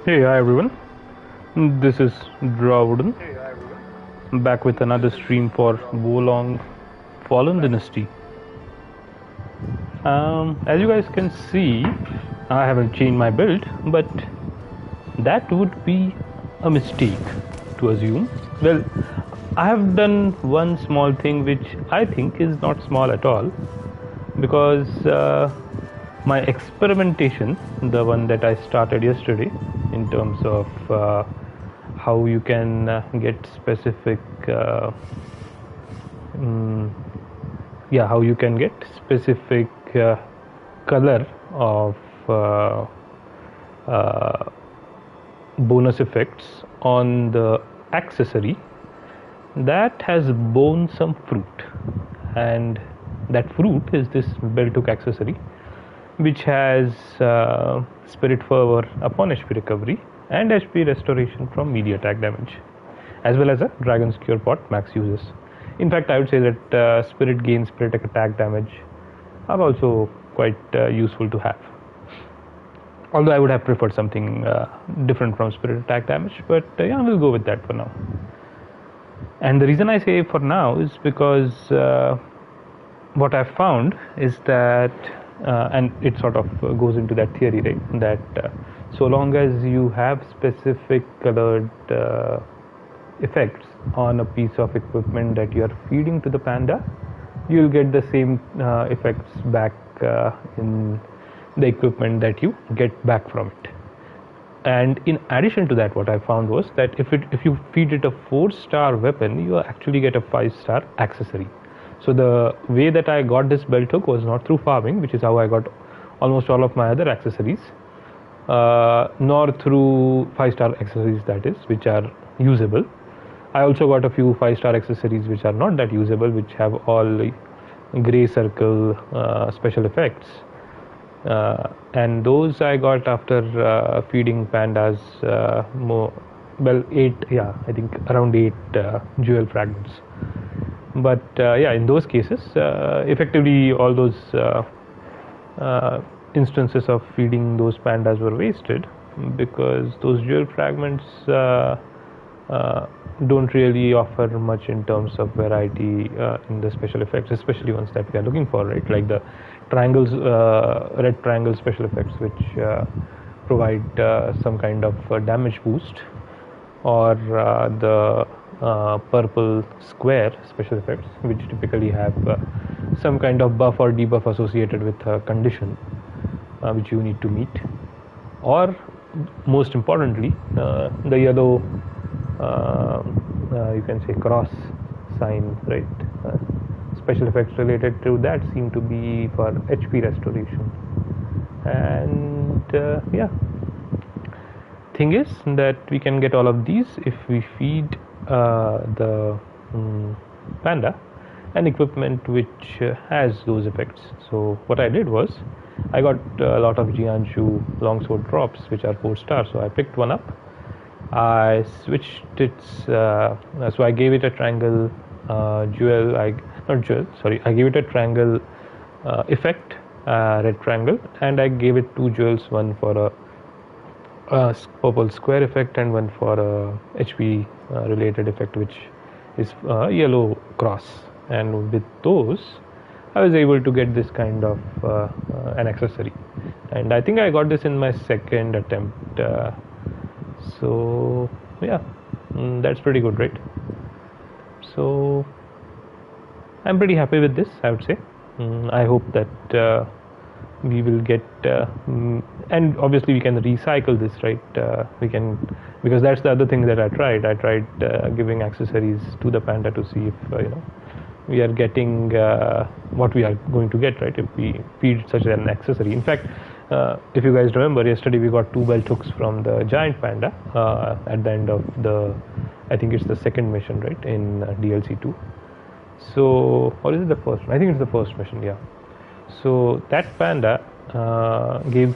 Hey, hi everyone. This is Drawwooden back with another stream for Wolong Fallen Dynasty. As you guys can see, I haven't changed my build, but that would be a mistake to assume. Well, I have done one small thing which I think is not small at all, because my experimentation, the one that I started yesterday, in terms of how you can get specific, how you can get specific color of bonus effects on the accessory that has borne some fruit, and that fruit is this belt hook accessory, which has spirit fervor upon HP recovery and HP restoration from melee attack damage, as well as a dragon's cure pot max uses. In fact, I would say that spirit gain, spirit attack damage are also quite useful to have, although I would have preferred something different from spirit attack damage, but yeah, we'll go with that for now. And the reason I say for now is because what I've found is that, and it sort of goes into that theory, right, that so long as you have specific colored effects on a piece of equipment that you are feeding to the panda, you'll get the same effects back in the equipment that you get back from it. And in addition to that, what I found was that if you feed it a 4-star weapon, you actually get a 5-star accessory. So the way that I got this belt hook was not through farming, which is how I got almost all of my other accessories, nor through 5-star accessories, that is, which are usable. I also got a few 5-star accessories which are not that usable, which have all gray circle special effects. And those I got after feeding pandas I think around 8 jewel fragments. But in those cases, effectively all those instances of feeding those pandas were wasted, because those jewel fragments don't really offer much in terms of variety in the special effects, especially ones that we are looking for, right? Like the triangles, red triangle special effects, which provide some kind of damage boost, or the purple square special effects, which typically have some kind of buff or debuff associated with a condition which you need to meet, or most importantly, the yellow you can say cross sign, right? Special effects related to that seem to be for HP restoration. And thing is that we can get all of these if we feed the panda an equipment which has those effects. So what I did was I got a lot of Jianshu longsword drops which are 4-star, so I picked one up. I switched its so I gave it a triangle jewel, I gave it a triangle effect, red triangle, and I gave it 2 jewels, one for a purple square effect and one for a HP related effect, which is yellow cross. And with those I was able to get this kind of an accessory, and I think I got this in my second attempt. So yeah, that's pretty good, right? So I'm pretty happy with this, I would say. I hope that we will get, and obviously we can recycle this, right? We can, because that's the other thing that I tried giving accessories to the panda to see if we are getting what we are going to get, right, if we feed such an accessory. In fact, if you guys remember, yesterday we got 2 belt hooks from the giant panda at the end of the, I think it's the second mission, right, in DLC 2. So, or is it the first? I think it's the first mission, yeah. So that panda gave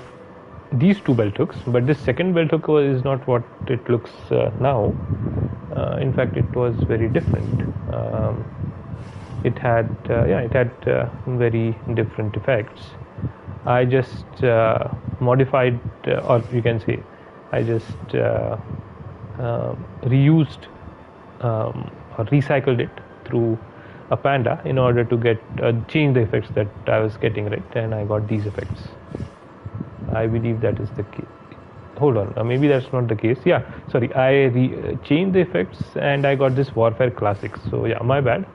these 2 belt hooks, but this second belt hook is not what it looks now. In fact, it was very different. It had very different effects. I just modified, or you can say I just reused or recycled it through a panda in order to get change the effects that I was getting, right, and I got these effects. I believe that is the case. Hold on, maybe that's not the case. Yeah, sorry, I changed the effects and I got this Warfare Classics. So yeah, my bad.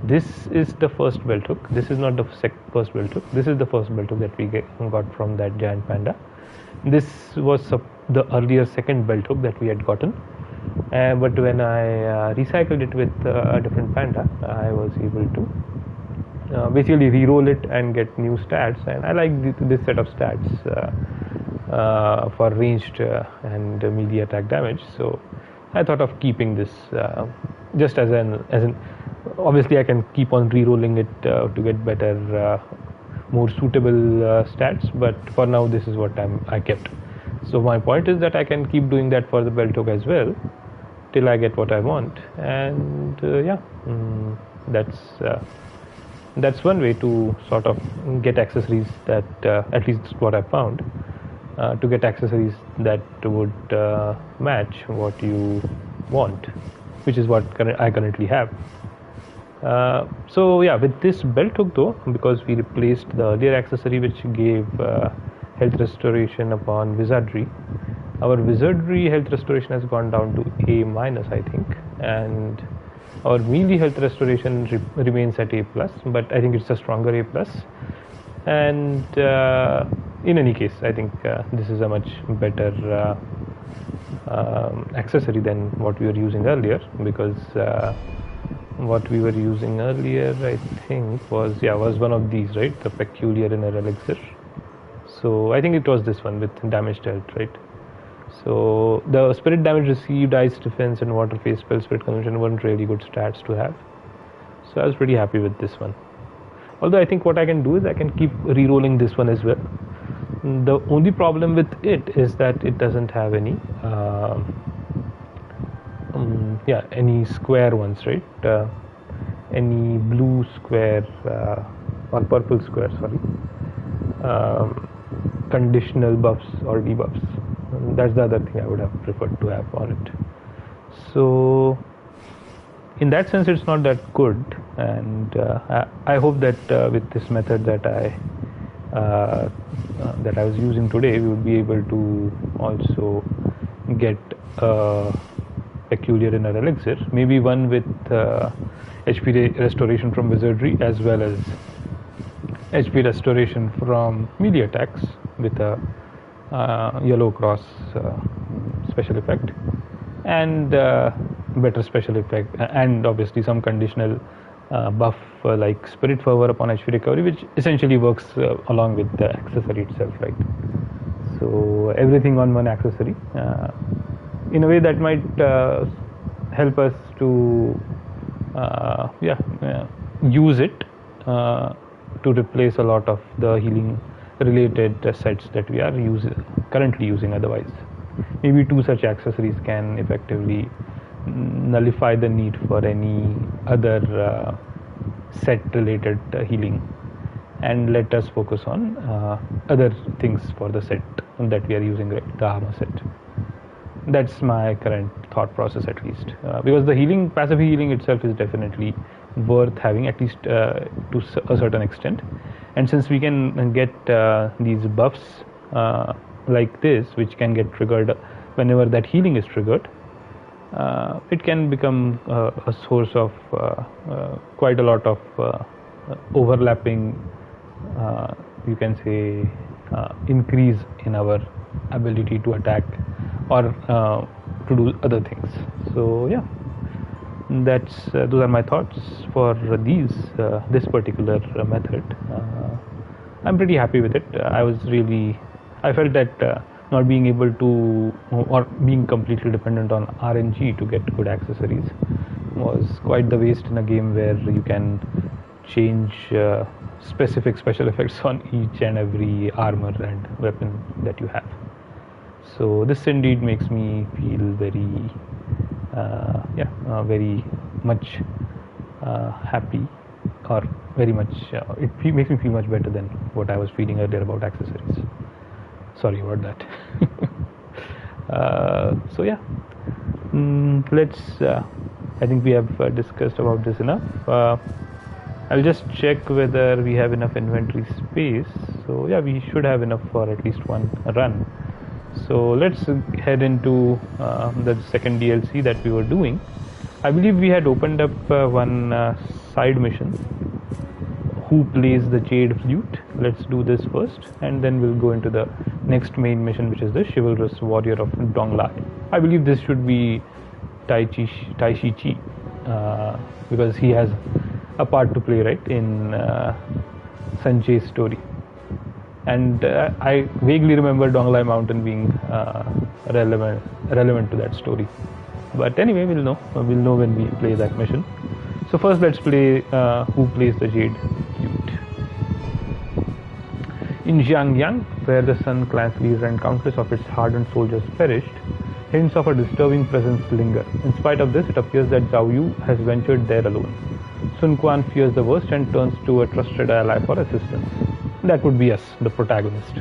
This is the first belt hook. This is not the first belt hook. This is the first belt hook that we got from that giant panda. This was the earlier second belt hook that we had gotten. But when I recycled it with a different panda, I was able to basically re-roll it and get new stats. And I like this set of stats for ranged and melee attack damage. So I thought of keeping this just as an obviously I can keep on re-rolling it to get better, more suitable stats. But for now, this is what I kept. So my point is that I can keep doing that for the belt hook as well till I get what I want. And that's one way to sort of get accessories that at least what I found, to get accessories that would match what you want, which is what I currently have. So yeah, with this belt hook though, because we replaced the earlier accessory which gave health restoration upon wizardry, our wizardry health restoration has gone down to A minus, I think, and our melee health restoration remains at A plus, but I think it's a stronger A plus. And in any case, I think this is a much better accessory than what we were using earlier, because what we were using earlier, I think, was one of these, right? The peculiar inner elixir. So I think it was this one with damage dealt, right? So the spirit damage received, ice defense, and water phase spell spirit consumption weren't really good stats to have. So I was pretty happy with this one. Although I think what I can do is I can keep re-rolling this one as well. The only problem with it is that it doesn't have any any square ones, right? Any blue square or purple square, sorry, conditional buffs or debuffs. That's the other thing I would have preferred to have on it. So in that sense, it's not that good, and I hope that with this method that I was using today, we would be able to also get peculiar inner elixir, maybe one with HP restoration from wizardry as well as HP restoration from melee attacks with a yellow cross special effect, and better special effect, and obviously some conditional buff like spirit fervor upon HP recovery, which essentially works along with the accessory itself, right? So everything on one accessory. In a way that might help us to use it to replace a lot of the healing related sets that we are currently using otherwise. Maybe two such accessories can effectively nullify the need for any other set related healing, and let us focus on other things for the set that we are using, right? The armor set. That's my current thought process, at least, because the healing, passive healing itself is definitely worth having, at least to a certain extent. And since we can get these buffs like this, which can get triggered whenever that healing is triggered, it can become a source of quite a lot of overlapping, you can say, increase in our ability to attack or to do other things. So yeah, that's those are my thoughts for this particular method. I'm pretty happy with it. I felt that not being able to, or being completely dependent on RNG to get good accessories was quite the waste in a game where you can change specific special effects on each and every armor and weapon that you have. So this indeed makes me feel very very much happy, or very much it makes me feel much better than what I was feeling earlier about accessories. Sorry about that. So yeah, let's I think we have discussed about this enough. I'll just check whether we have enough inventory space. So yeah, we should have enough for at least one run. So let's head into the second DLC that we were doing. I believe we had opened up one side mission. Who plays the jade flute? Let's do this first, and then we'll go into the next main mission, which is the chivalrous warrior of Donglai. I believe this should be Tai Shi Chi, because he has a part to play, right, in Sanjay's story. And I vaguely remember Donglai Mountain being relevant to that story. But anyway, we'll know when we play that mission. So first, let's play who plays the jade flute. In Jiangyang, where the Sun clan's leader and countless of its hardened soldiers perished, hints of a disturbing presence linger. In spite of this, it appears that Zhao Yu has ventured there alone. Sun Quan fears the worst and turns to a trusted ally for assistance. That would be us, the protagonist.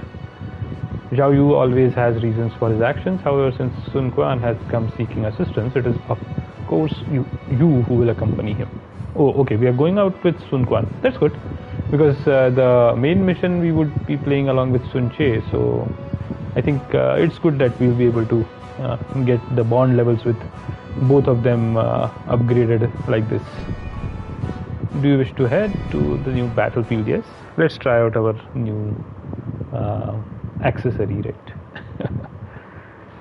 Zhao Yu always has reasons for his actions. However, since Sun Quan has come seeking assistance, it is of course you who will accompany him. Oh, okay, we are going out with Sun Quan. That's good, because the main mission we would be playing along with Sun Che. So I think it's good that we'll be able to get the bond levels with both of them upgraded like this. Do you wish to head to the new battlefield? Yes. Let's try out our new accessory, right?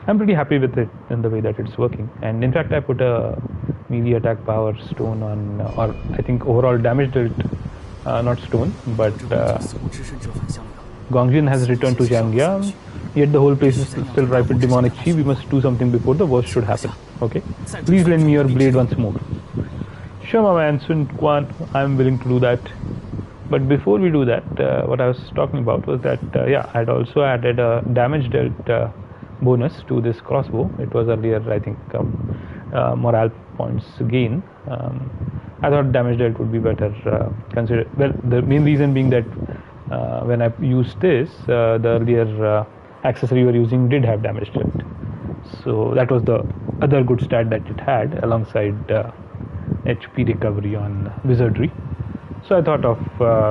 I'm pretty happy with it in the way that it's working. And in fact, I put a melee attack power stone on, or I think overall damage dealt, not stone, but Gongjin has returned to Jiangyang, yet the whole place is still ripe with demonic chi. We must do something before the worst should happen. Okay? Please lend me your blade once more. Sure, my man, Sun Quan, I'm willing to do that. But before we do that, what I was talking about was that, yeah, I'd also added a damage dealt bonus to this crossbow. It was earlier, I think, morale points gain. I thought damage dealt would be better considered. Well, the main reason being that when I used this, the earlier accessory we were using did have damage dealt. So that was the other good stat that it had alongside HP recovery on wizardry. So I thought of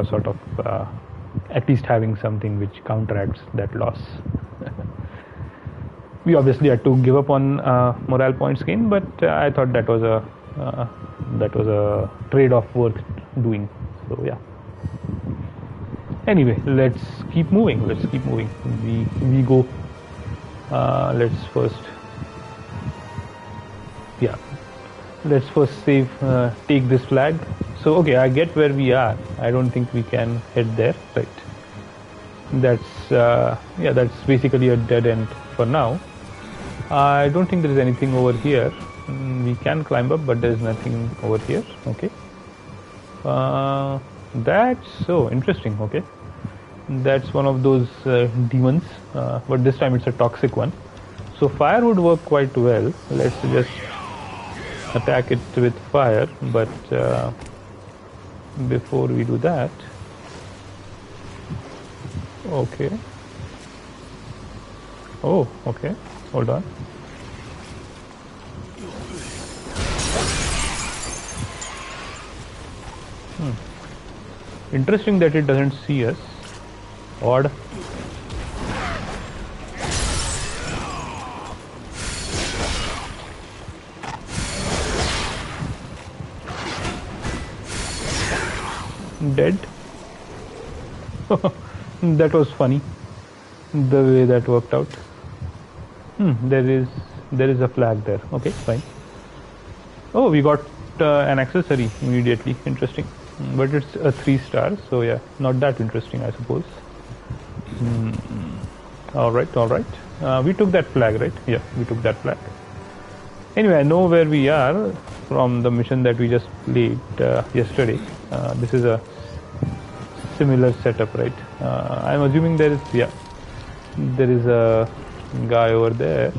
sort of at least having something which counteracts that loss. We obviously had to give up on morale points gain, but I thought that was a trade-off worth doing. So yeah. Anyway, let's keep moving. We go. Let's first save. Take this flag. So okay, I get where we are. I don't think we can head there, right? That's basically a dead end for now. I don't think there is anything over here. We can climb up, but there is nothing over here. Okay. That's so interesting. Okay, that's one of those demons, but this time it's a toxic one. So fire would work quite well. Let's just attack it with fire, but before we do that, okay. Oh, okay. Hold on. Interesting that it doesn't see us. Odd. Dead. That was funny, the way that worked out. There is a flag there. Okay, fine. Oh, we got an accessory immediately. Interesting, but it's a 3-star, so yeah, not that interesting, I suppose. All right. We took that flag, right? Yeah, we took that flag. Anyway, I know where we are from the mission that we just played yesterday. This is a similar setup, right? I'm assuming there is a guy over there,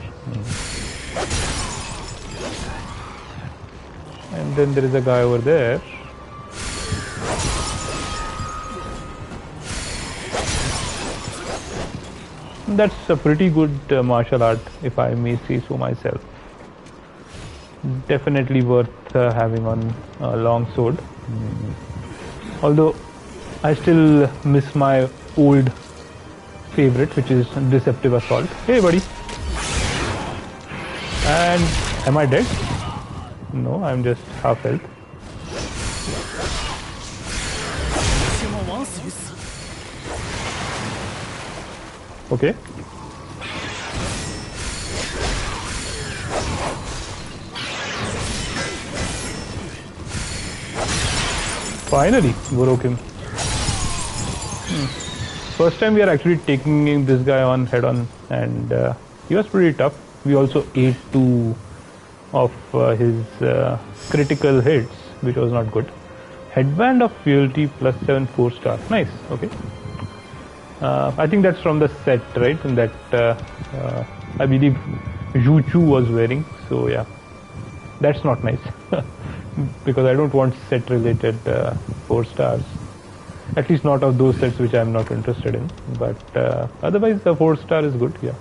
and then there is a guy over there. That's a pretty good martial art, if I may say so myself. Definitely worth having on a long sword. Although I still miss my old favorite, which is Deceptive Assault. Hey buddy. And am I dead? No, I'm just half health. Okay. Finally, broke him. First time we are actually taking this guy on head on, and he was pretty tough. We also ate 2 of his critical hits, which was not good. Headband of Fealty plus 7 4-star. Nice. Okay. I think that's from the set, right? And that I believe Zhu Chu was wearing. So yeah, that's not nice because I don't want set related 4 stars. At least not of those sets which I'm not interested in. But otherwise, the 4-star is good. Yeah.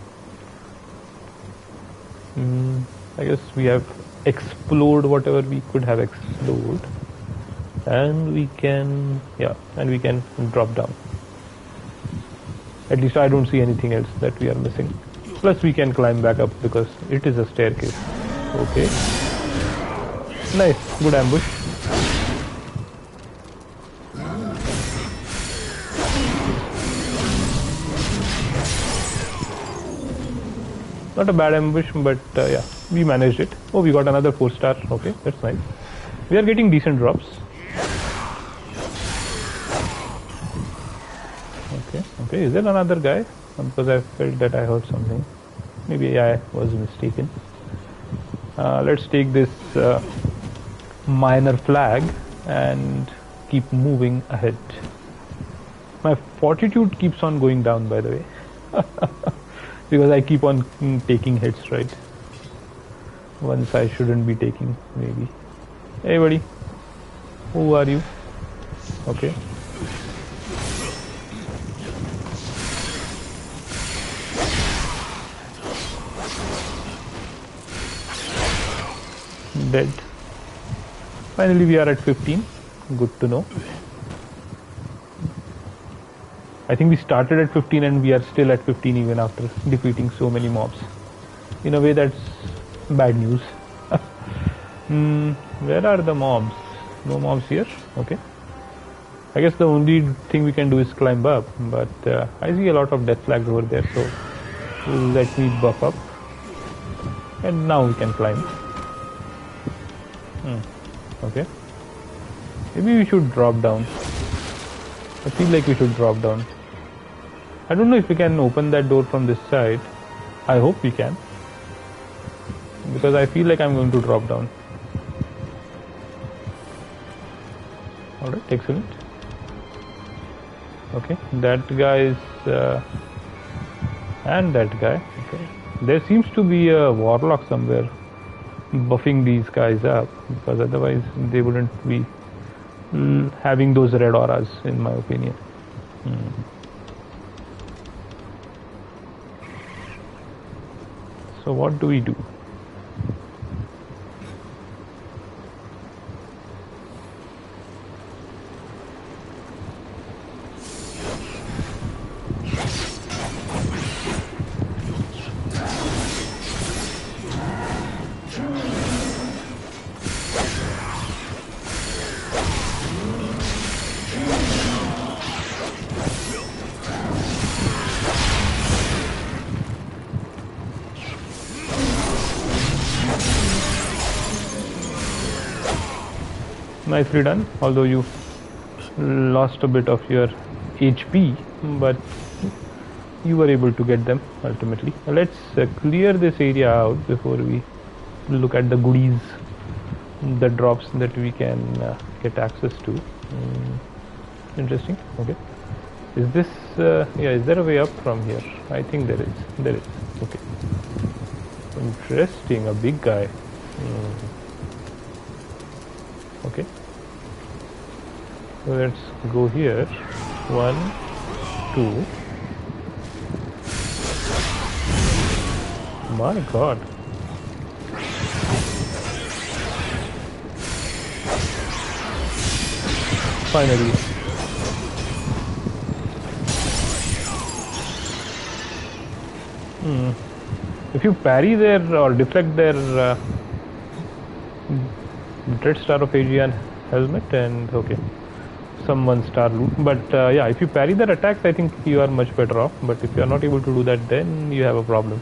I guess we have explored whatever we could have explored, and we can drop down. At least I don't see anything else that we are missing. Plus we can climb back up because it is a staircase. Okay. Nice. Good ambush. Not a bad ambush, but yeah, we managed it. Oh, we got another 4-star. Okay, that's nice. We are getting decent drops. Okay, is there another guy? Because I felt that I heard something. Maybe I was mistaken. Let's take this minor flag and keep moving ahead. My fortitude keeps on going down, by the way. Because I keep on taking hits, right? Once I shouldn't be taking, maybe. Hey buddy, who are you? Okay. Dead. Finally we are at 15. Good to know. I think we started at 15 and we are still at 15 even after defeating so many mobs. In a way, that's bad news. Where are the mobs? No mobs here? Okay. I guess the only thing we can do is climb up, but I see a lot of death flags over there, so let me buff up. And now we can climb. Okay. Maybe we should drop down. I feel like we should drop down. I don't know if we can open that door from this side. I hope we can. Because I feel like I'm going to drop down. Alright, excellent. Okay, that guy is... and that guy. Okay. There seems to be a warlock somewhere buffing these guys up, because otherwise they wouldn't be having those red auras, in my opinion. So what do we do? Nicely done, although you lost a bit of your HP, but you were able to get them ultimately. Let's clear this area out before we look at the goodies, the drops that we can get access to. Interesting. Okay, is this yeah, is there a way up from here? I think there is. Okay, interesting. A big guy. Okay, so let's go here. 1, 2. my god. Finally. If you parry their or deflect their Dread Star of Aegean helmet and okay, some 1-star loot, but yeah, if you parry their attacks, I think you are much better off. But if you are not able to do that, then you have a problem.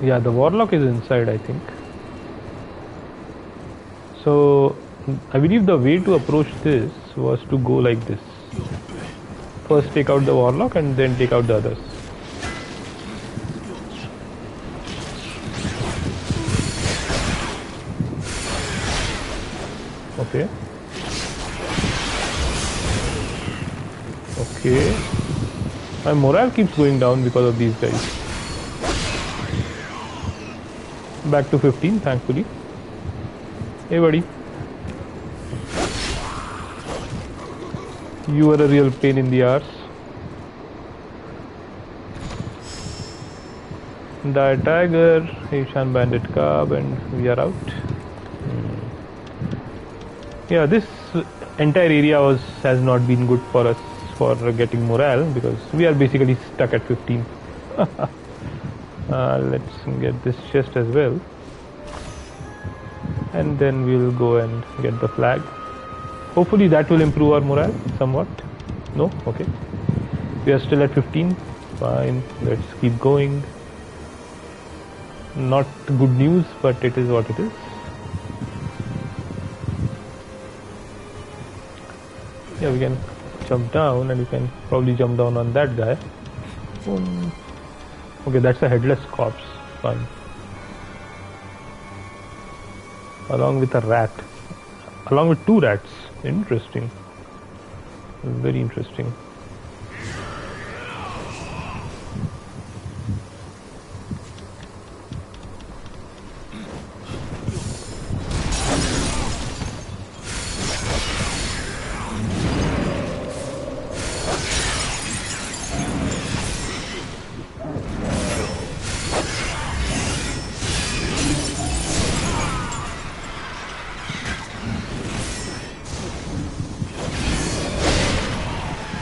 Yeah, the Warlock is inside, I think. So I believe the way to approach this was to go like this. First take out the Warlock and then take out the others. Okay. Okay. My morale keeps going down because of these guys. Back to 15, thankfully. Hey buddy. You are a real pain in the arse. Die Tiger, Asian Bandit Cub, and we are out. Yeah, this entire area has not been good for us for getting morale because we are basically stuck at 15. Let's get this chest as well. And then we'll go and get the flag. Hopefully that will improve our morale somewhat. No? Okay. We are still at 15. Fine. Let's keep going. Not good news, but it is what it is. Yeah, we can jump down and we can probably jump down on that guy. Okay, that's a headless corpse. Fine. Along with a rat. Along with 2 rats. Interesting. Very interesting.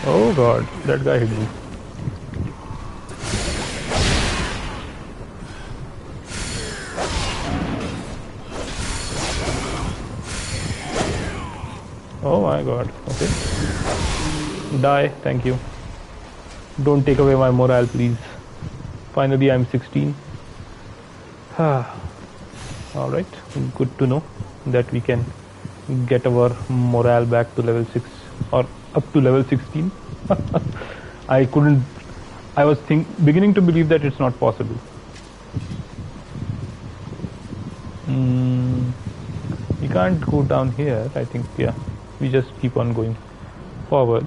Oh god, that guy hit me. Oh my god, okay. Die, thank you. Don't take away my morale, please. Finally, I'm 16. Alright, good to know that we can get our morale back to level 6 or up to level 16. I was beginning to believe that it's not possible. We can't go down here, I think. Yeah, we just keep on going forward.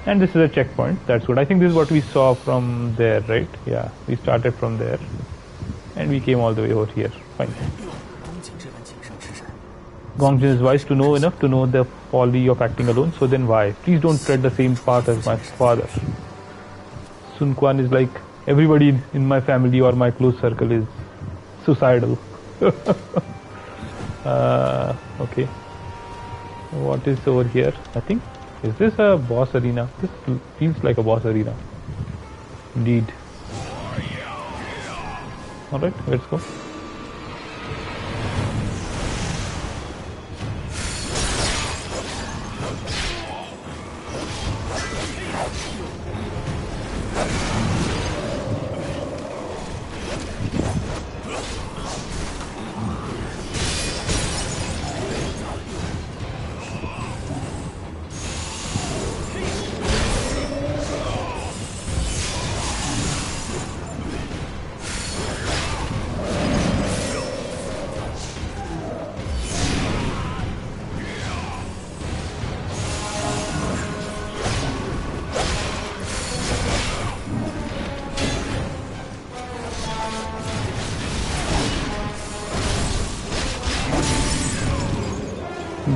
And this is a checkpoint, that's good. I think this is what we saw from there, right? Yeah, we started from there and we came all the way over here. Fine. Gongjin is wise to know enough to know the folly of acting alone, so then why? Please don't tread the same path as my father. Sun Quan is like, everybody in my family or my close circle is suicidal. Okay. What is over here? I think, is this a boss arena? This feels like a boss arena. Indeed. Alright, let's go.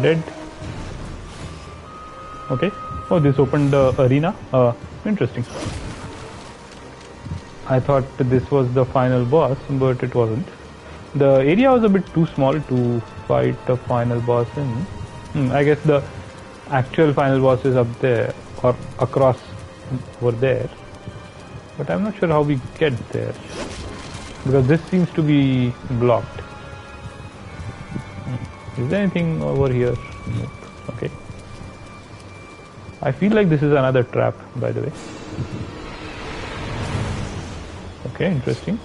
Dead. Okay. Oh, this opened the arena. Interesting. I thought this was the final boss, but it wasn't. The area was a bit too small to fight the final boss in. I guess the actual final boss is up there or across over there. But I'm not sure how we get there. Because this seems to be blocked. Is there anything over here? Nope. Okay. I feel like this is another trap, by the way. Okay, interesting.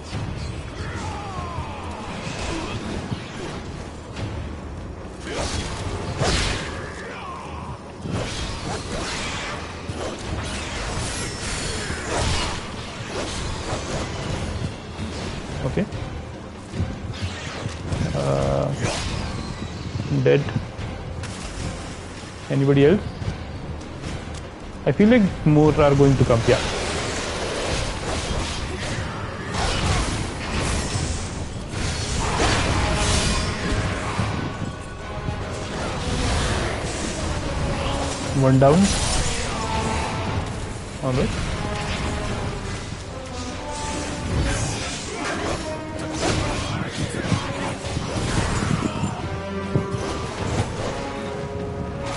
Okay. Dead. Anybody else? I feel like more are going to come. Yeah. One down. All right.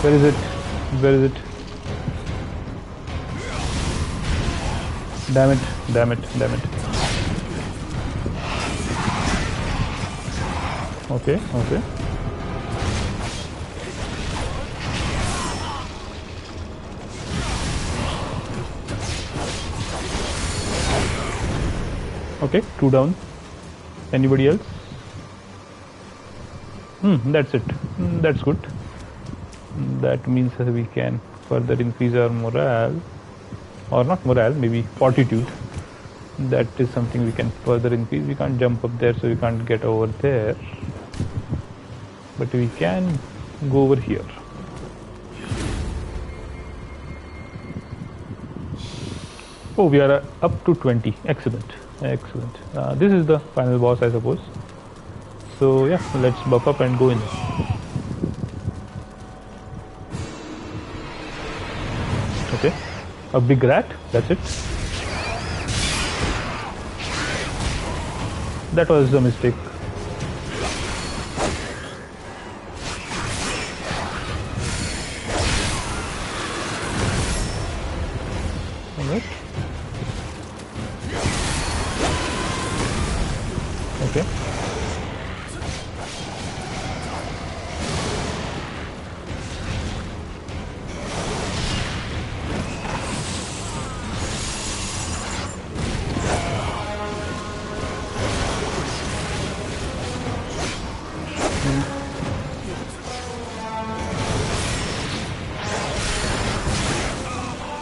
Where is it? Where is it? Damn it, damn it, damn it. Okay, okay. Okay, 2 down. Anybody else? That's it. That's good. That means that we can further increase our morale, or not morale, maybe fortitude. That is something we can further increase. We can't jump up there, so we can't get over there, but we can go over here. Oh, we are up to 20. Excellent, excellent. This is the final boss, I suppose. So yeah, let's buff up and go in. Okay, a big rat, that's it. That was a mistake. Alright. Okay.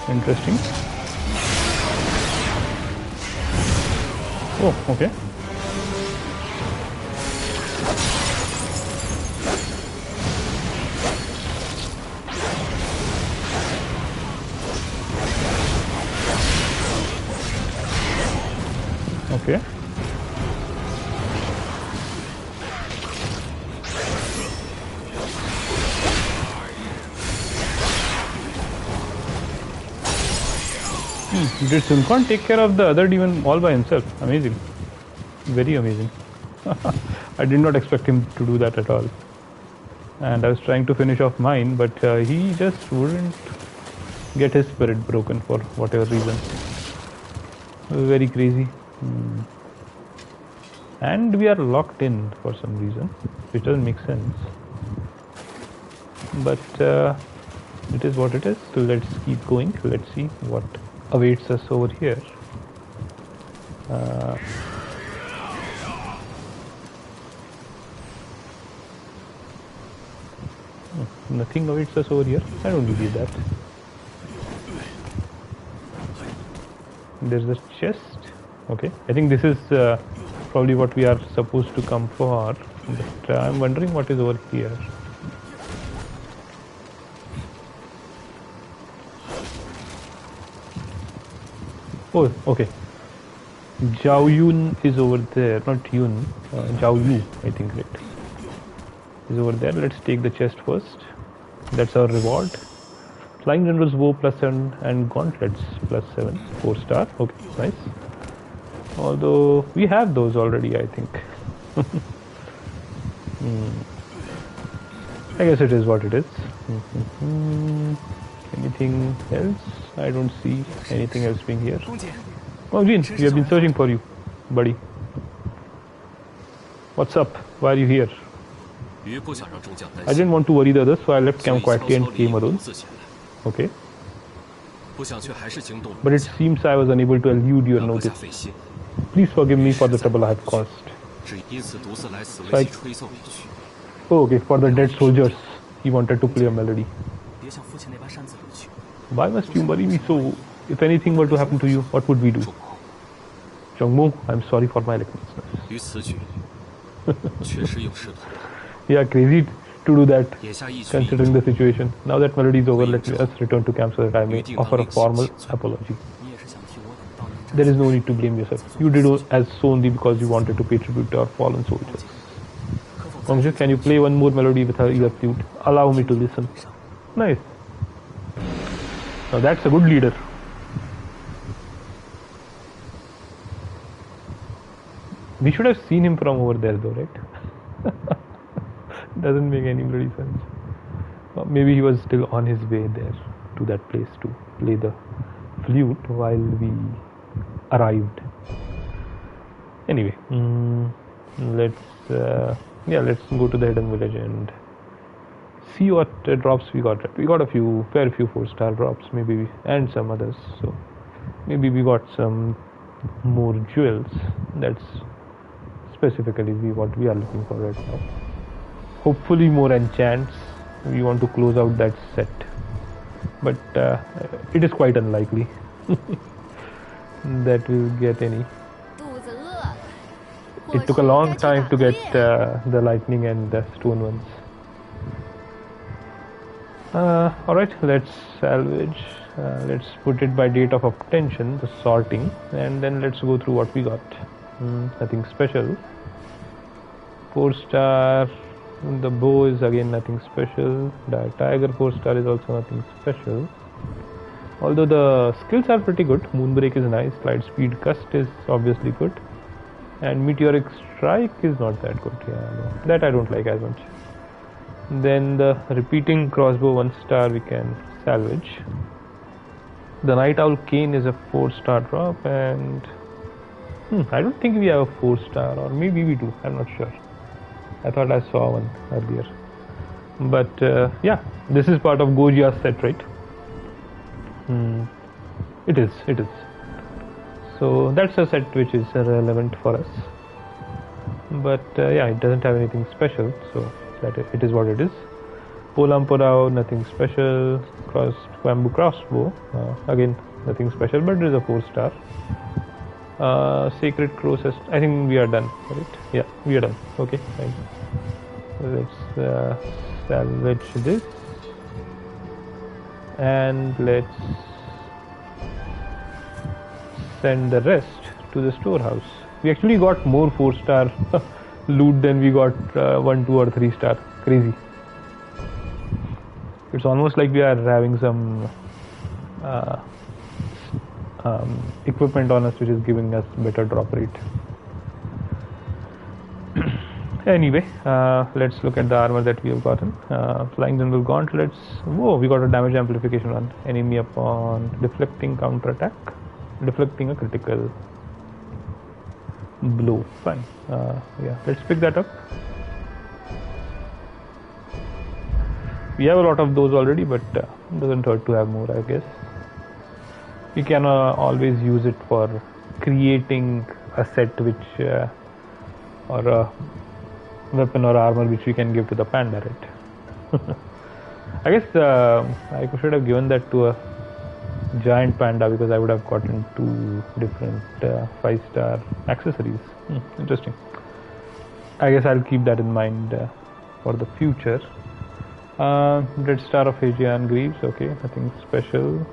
Interesting. Oh, okay. Okay. Did Sun Quan take care of the other demon all by himself? Amazing. Very amazing. I did not expect him to do that at all. And I was trying to finish off mine, but he just wouldn't get his spirit broken for whatever reason. Very crazy. And we are locked in for some reason, which doesn't make sense. But it is what it is. So let's keep going. Let's see what awaits us over here. Nothing awaits us over here. I don't believe that. There's a chest. Okay, I think this is probably what we are supposed to come for. But I'm wondering what is over here. Oh, okay. Zhao Yun is over there, not Yun. Zhao Yu, I think, right? Is over there. Let's take the chest first. That's our reward. Flying General's Bow +7 and Gauntlets +7, 4-star. Okay, nice. Although we have those already, I think. I guess it is what it is. Anything else? I don't see anything else being here. Oh, Jin, we have been searching for you, buddy. What's up? Why are you here? I didn't want to worry the others, so I left camp quietly and came alone. Okay. But it seems I was unable to elude your notice. Please forgive me for the trouble I have caused. Oh, okay, for the dead soldiers, he wanted to play a melody. Why must you worry me so? If anything were to happen to you, what would we do? Chongmo, I'm sorry for my recklessness. Yeah, crazy to do that, considering the situation. Now that melody is over, let us return to camp so that I may offer a formal apology. There is no need to blame yourself. You did as so only because you wanted to pay tribute to our fallen soldiers. Kongju, can you play one more melody with her ear flute? Allow me to listen. Nice. Now that's a good leader. We should have seen him from over there though, right? Doesn't make any bloody sense. Maybe he was still on his way there to that place to play the flute while we arrived. Anyway, let's go to the hidden village and see what drops we got. We got a fair few 4-star drops, maybe, and some others. So maybe we got some more jewels. That's specifically what we are looking for right now. Hopefully more enchants. We want to close out that set, but it is quite unlikely that we'll get any. It took a long time to get the lightning and the stone ones. Alright, let's salvage. Let's put it by date of obtention, the sorting, and then let's go through what we got. Nothing special. 4-star. The bow is again nothing special. The tiger 4-star is also nothing special. Although the skills are pretty good. Moonbreak is nice. Light speed gust is obviously good. And meteoric strike is not that good. Yeah, no, that I don't like as much. Then the repeating crossbow 1-star we can salvage. The night owl cane is a 4-star drop, and I don't think we have a 4-star, or maybe we do. I'm not sure. I thought I saw one earlier. But yeah, this is part of Gojia's set, right? It is. So that's a set which is relevant for us. But yeah, it doesn't have anything special, so it is what it is. Polampurao, nothing special. Bamboo crossbow, again nothing special, but it is a 4-star. Sacred Crocus, I think we are done, right? Yeah, we are done. Okay, fine. Let's salvage this, and let's send the rest to the storehouse. We actually got more 4-star loot than we got 1, 2 or 3-star. Crazy. It's almost like we are having some equipment on us which is giving us better drop rate. Anyway, let's look at the armor that we have gotten. Flying General Gauntlets. Whoa, we got a damage amplification on enemy upon deflecting counter attack, deflecting a critical blow. Fine. Yeah, let's pick that up. We have a lot of those already, but doesn't hurt to have more, I guess. We can always use it for creating a set which or a weapon or armor which we can give to the panda, right? I guess I should have given that to a giant panda, because I would have gotten 2 different 5-star accessories. Interesting. I guess I'll keep that in mind for the future. Red Star of Aegean Greaves, okay, nothing special.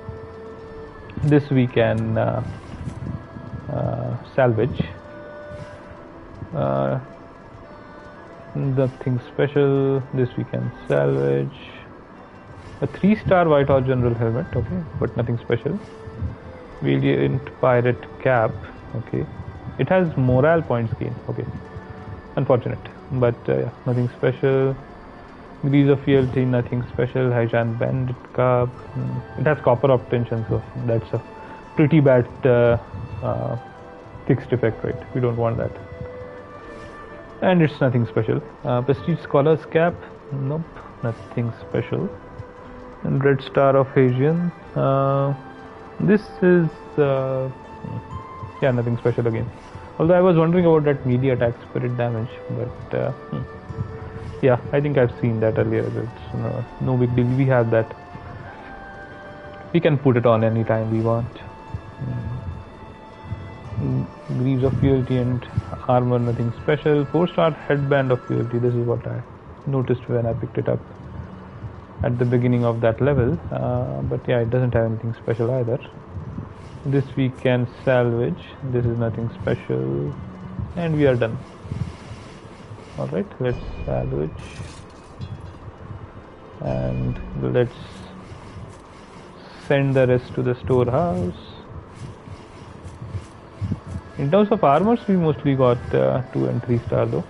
This we can salvage. Nothing special. This we can salvage. A 3-star White Horse General helmet, okay, but nothing special. Valiant Pirate cap, okay. It has morale points gain, okay. Unfortunate, but yeah, nothing special. Grease of Fealty, nothing special. High-Chance Bandit cap. It has copper obtention, so that's a pretty bad fixed effect, right? We don't want that. And it's nothing special. Prestige Scholar's cap, nope, nothing special. And Red Star of Asian. This is yeah, nothing special again. Although I was wondering about that melee attack spirit damage, but yeah, I think I've seen that earlier. It's no big deal. We have that. We can put it on anytime we want. Greaves of Fealty and armor, nothing special. 4-star Headband of Fealty. This is what I noticed when I picked it up at the beginning of that level. But yeah, it doesn't have anything special either. This we can salvage. This is nothing special, and we are done. Alright, let's salvage, and let's send the rest to the storehouse. In terms of armors, we mostly got 2 and 3 star though.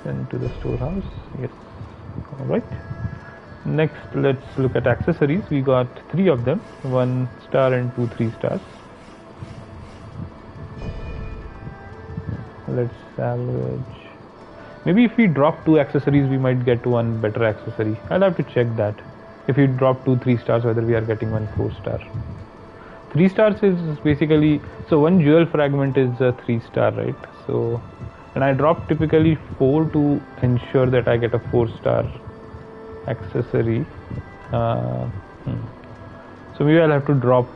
Send to the storehouse, yes. Alright. Next, let's look at accessories. We got 3 of them, 1 star and 2 3 stars. Let's salvage. Maybe if we drop 2 accessories, we might get 1 better accessory. I'll have to check that. If we drop 2 3 stars, whether we are getting 1 4-star. 3 stars is basically, so 1 jewel fragment is a 3-star, right? So, and I drop typically 4 to ensure that I get a 4-star accessory. So maybe I'll have to drop.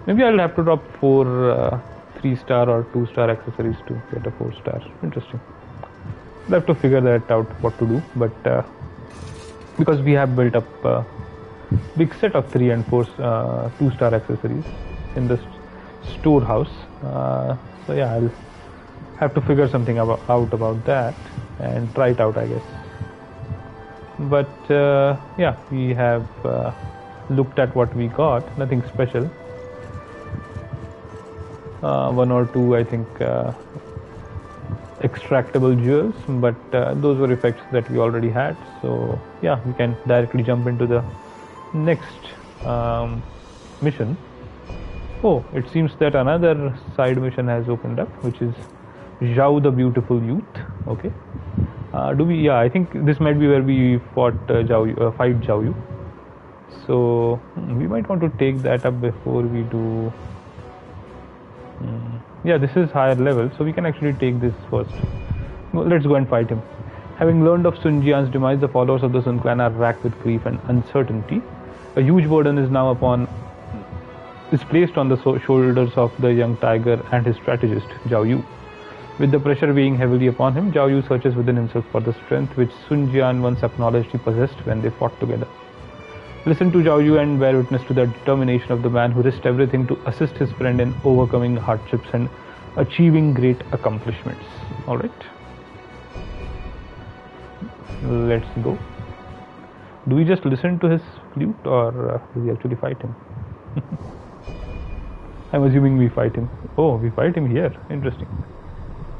Maybe I'll have to drop 4 3-star or 2-star accessories to get a 4-star. Interesting. I'll have to figure that out what to do. But because we have built up a big set of 3 and 4 2-star accessories in the storehouse. So yeah, I'll have to figure something out about that and try it out, I guess. But yeah, we have looked at what we got. Nothing special. 1 or 2, I think, extractable jewels, but those were effects that we already had. So yeah, we can directly jump into the next mission. Oh, it seems that another side mission has opened up, which is Zhao the Beautiful Youth. Okay. Do we? Yeah, I think this might be where we fought fight Zhao Yu. So we might want to take that up before we do. Yeah, this is higher level, so we can actually take this first. Well, let's go and fight him. Having learned of Sun Jian's demise, the followers of the Sun clan are racked with grief and uncertainty. A huge burden is now placed on the shoulders of the young tiger and his strategist, Zhao Yu. With the pressure weighing heavily upon him, Zhao Yu searches within himself for the strength which Sun Jian once acknowledged he possessed when they fought together. Listen to Zhao Yu and bear witness to the determination of the man who risked everything to assist his friend in overcoming hardships and achieving great accomplishments. Alright. Let's go. Do we just listen to his flute, or do we actually fight him? I'm assuming we fight him. Oh, we fight him here. Interesting.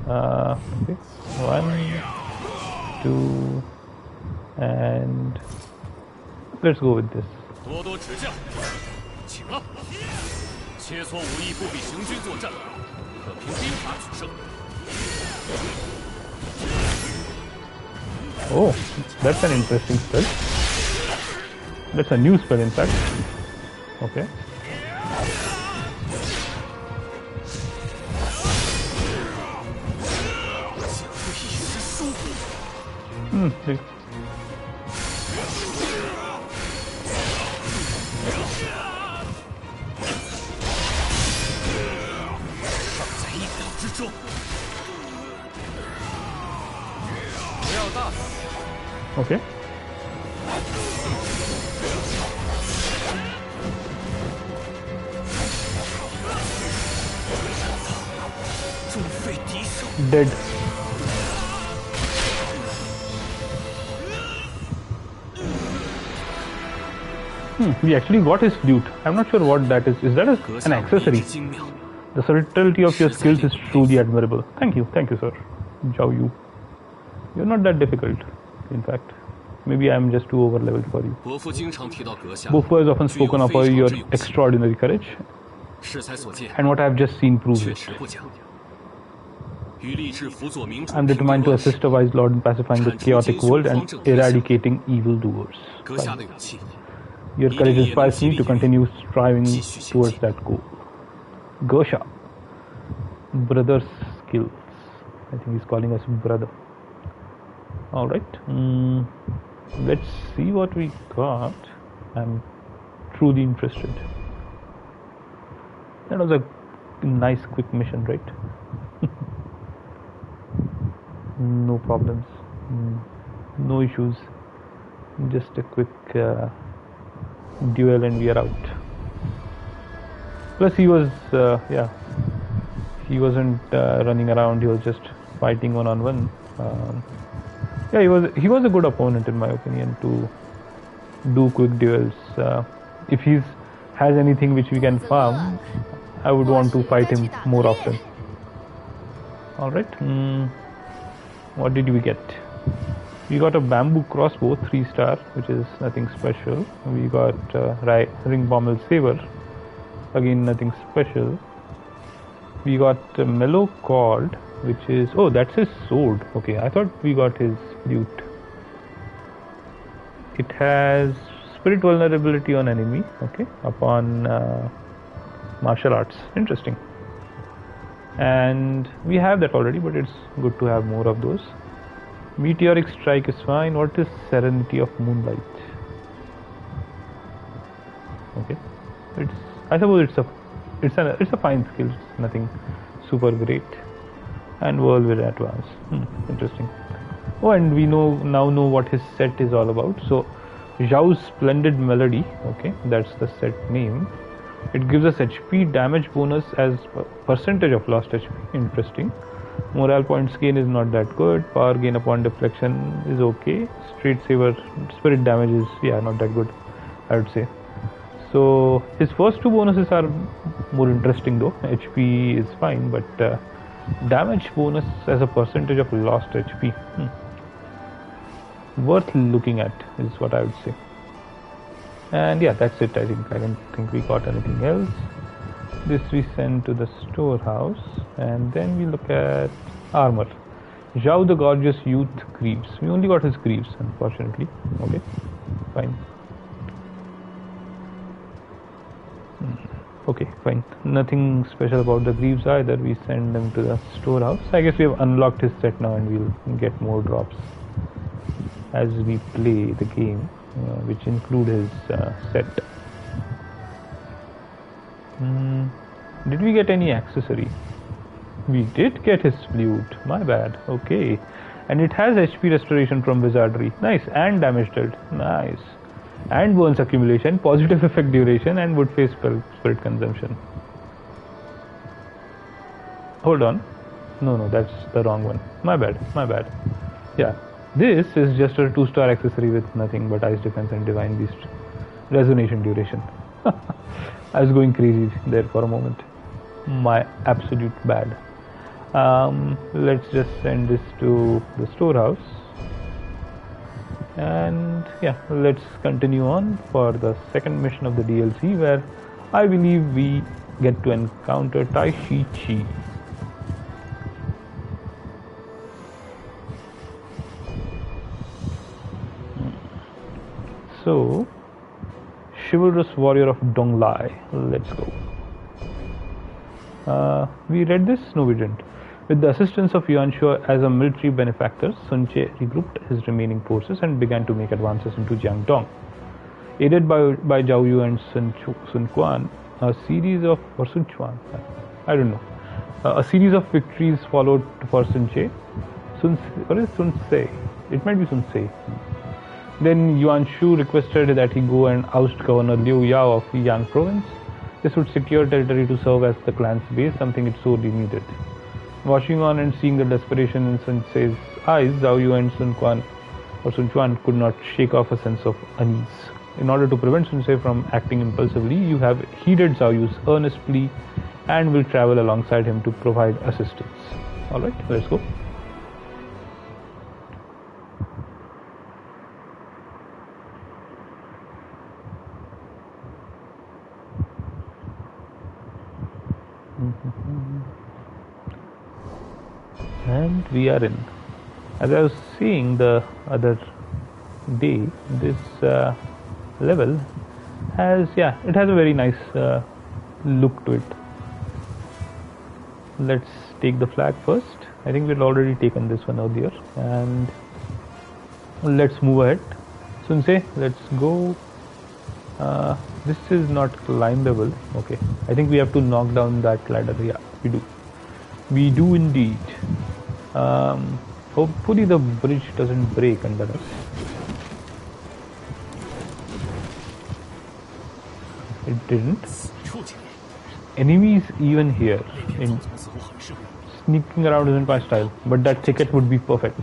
Okay. 1, 2, and let's go with this. Oh, that's an interesting spell. That's a new spell, in fact. Okay. Okay. Dead. We actually got his flute. I'm not sure what that is. Is that an accessory? The subtlety of your skills is truly admirable. Thank you, sir. Zhao Yu. You're not that difficult, in fact. Maybe I'm just too over leveled for you. Bofu has often spoken of your extraordinary courage, and what I've just seen proves it. I'm determined to assist a wise lord in pacifying the chaotic world and eradicating evildoers. Your courage inspires me to continue striving towards that goal. Gosha. Brother's skills. I think he's calling us brother. Alright. Let's see what we got. I'm truly interested. That was a nice quick mission, right? No problems. No issues. Just a quick duel and we are out. Plus he was he wasn't running around, he was just fighting one-on-one. He was a good opponent in my opinion to do quick duels. If he has anything which we can farm, I would want to fight him more often. Alright, what did we get? We got a bamboo crossbow 3-star, which is nothing special. We got ring pommel saber, again nothing special. We got a mellow cord, which is, oh, that's his sword. Okay, I thought we got his flute. It has spirit vulnerability on enemy, okay, upon martial arts. Interesting. And we have that already, but it's good to have more of those. Meteoric strike is fine. What is serenity of moonlight? Okay, I suppose it's a fine skill. It's nothing super great. And whirlwind advance. Interesting. Oh, and we now know what his set is all about. So Zhao's Splendid Melody. Okay, that's the set name. It gives us HP damage bonus as percentage of lost HP. Interesting. Morale points gain is not that good. Power gain upon deflection is okay. Street saver spirit damage is not that good, I would say. So his first two bonuses are more interesting though. HP is fine, but damage bonus as a percentage of lost HP, worth looking at is what I would say. And that's it. I don't think we got anything else. This we send to the storehouse, and then we look at armor. Zhao the Gorgeous Youth Greaves. We only got his greaves, unfortunately. Okay, fine. Okay, fine. Nothing special about the greaves either. We send them to the storehouse. I guess we have unlocked his set now, and we'll get more drops as we play the game, which include his set. Did we get any accessory? We did get his flute. My bad. Okay, and it has HP restoration from wizardry. Nice. And damage dealt. Nice. And burns accumulation, positive effect duration, and would face spirit consumption. Hold on. No, that's the wrong one. My bad. Yeah, this is just a 2-star accessory with nothing but ice defense and divine beast resonation duration. I was going crazy there for a moment. My absolute bad. Let's just send this to the storehouse. And let's continue on for the second mission of the DLC, where I believe we get to encounter Tai Shi Chi. So, chivalrous warrior of Donglai. Let's go. We read this? No, we didn't. With the assistance of Yuan Shu as a military benefactor, Sun Che regrouped his remaining forces and began to make advances into Jiangdong. Aided by Zhao Yu and Sun Quan, a series of victories followed for Sun Che. Sun Se? It might be Sun Se. Then Yuan Shu requested that he go and oust Governor Liu Yao of Yang province. This would secure territory to serve as the clan's base, something it sorely needed. Watching on and seeing the desperation in Sun Tse's eyes, Zhao Yu and Sun Quan could not shake off a sense of unease. in order to prevent Sun Ce from acting impulsively, you have heeded Zhao Yu's earnest plea and will travel alongside him to provide assistance. Alright, let's go. And we are in. As I was saying the other day, this level has, it has a very nice look to it. Let's take the flag first. I think we've already taken this one earlier, and let's move ahead. Sun Ce, let's go. This is not climbable. Okay, I think we have to knock down that ladder. Yeah, we do indeed. Hopefully the bridge doesn't break under us. It didn't. Enemies even here. Sneaking around isn't my style, but that ticket would be perfect.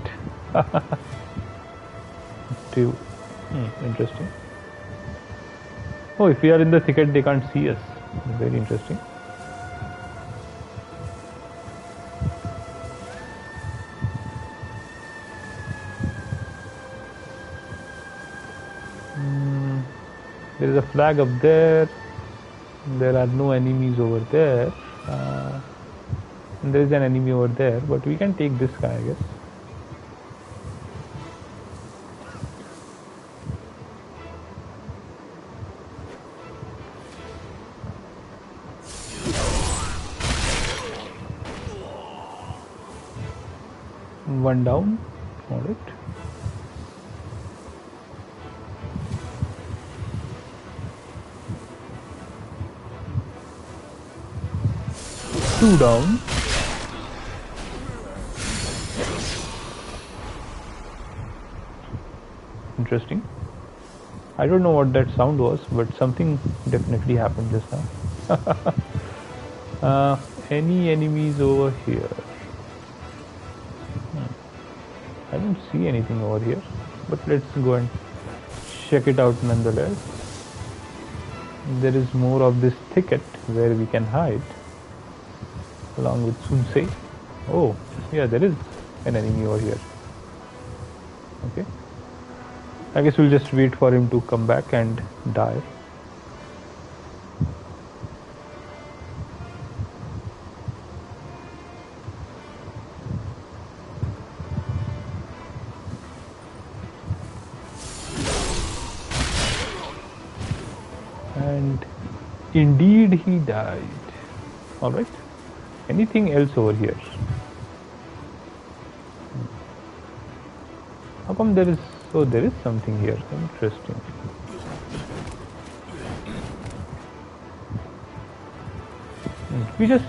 Interesting. Oh, if we are in the thicket, they can't see us. Very interesting. There is a flag up there. There are no enemies over there. And there is an enemy over there, but we can take this guy, I guess. One down. All right. Two down. Interesting. I don't know what that sound was, but something definitely happened just now. Any enemies over here? I don't see anything over here, but let's go and check it out nonetheless. There is more of this thicket where we can hide along with Sun Ce. Oh, yeah, there is an enemy over here. Okay. I guess we'll just wait for him to come back and die. And indeed he died. Alright. Anything else over here? How come there is... Oh, there is something here. Interesting. We just...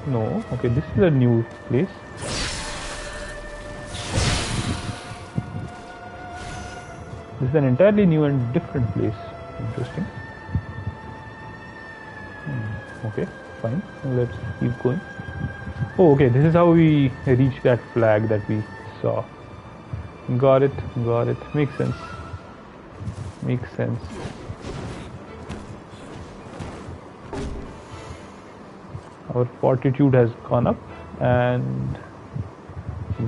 No. Okay, this is a new place. This is an entirely new and different place. Interesting. Okay, fine. Let's keep going. Oh, okay. This is how we reach that flag that we saw. Got it. Got it. Makes sense. Makes sense. Our fortitude has gone up, and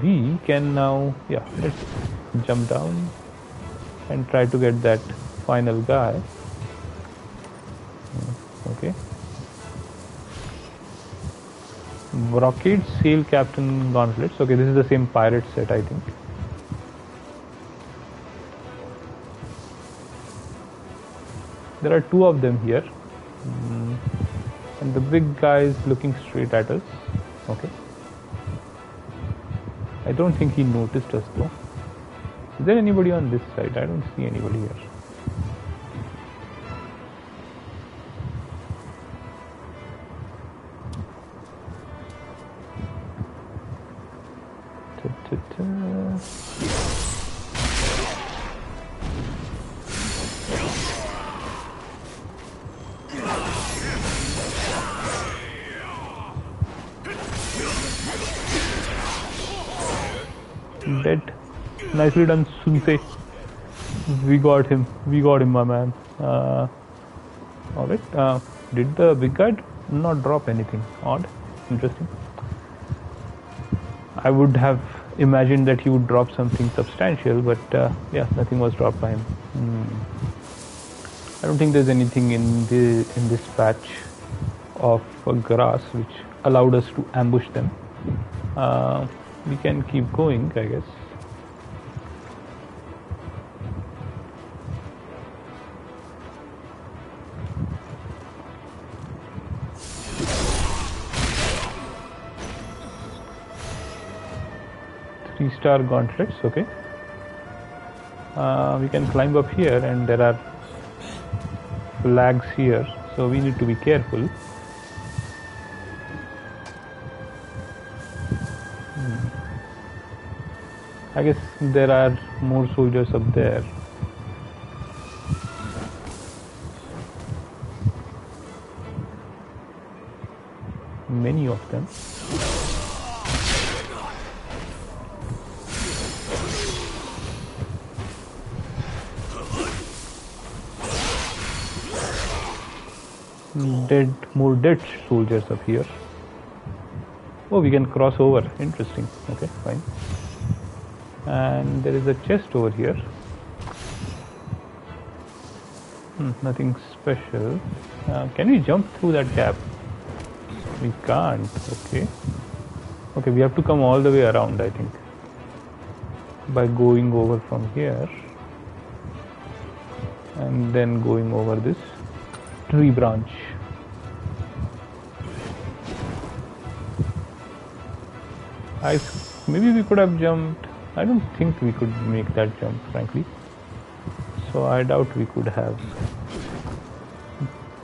we can now, let's jump down and try to get that final guy. Okay. Brocade Sail Captain Gauntlets. Okay, this is the same pirate set, I think. There are two of them here. And the big guy is looking straight at us. Okay. I don't think he noticed us though. Is there anybody on this side? I don't see anybody here. Dead. Nicely done, Sun Ce. We got him. We got him, my man. Alright. Did the big guy not drop anything? Odd. Interesting. I would have imagined that he would drop something substantial, but yeah, nothing was dropped by him. I don't think there's anything in this patch of grass which allowed us to ambush them. We can keep going, I guess. Three-star gauntlets, okay. We can climb up here, and there are flags here, so we need to be careful. I guess there are more soldiers up there. Many of them. More dead soldiers up here. Oh, we can cross over. Interesting. Okay, fine. And there is a chest over here. Nothing special. Can we jump through that gap? We can't. Okay. Okay, we have to come all the way around, I think, by going over from here and then going over this tree branch. Maybe we could have jumped. I don't think we could make that jump, frankly. So I doubt we could have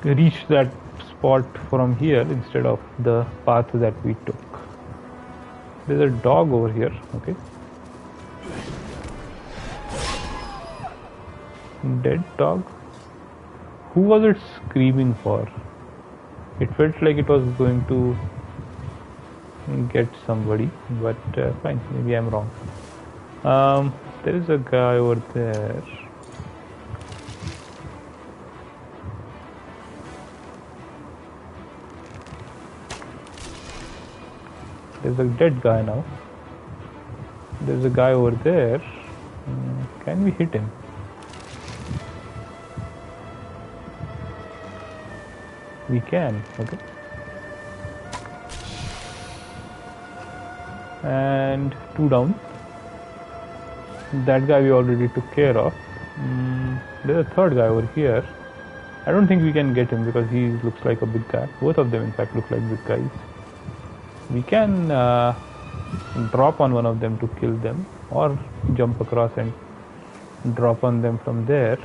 reached that spot from here instead of the path that we took. There's a dog over here, okay. Dead dog. Who was it screaming for? It felt like it was going to get somebody, but fine, maybe I'm wrong. There is a guy over there. There's a dead guy now. There's a guy over there. Can we hit him? We can, okay. And 2 down. That guy we already took care of. There's a third guy over here. I don't think we can get him because he looks like a big guy. Both of them in fact look like big guys. We can drop on one of them to kill them, or jump across and drop on them from there.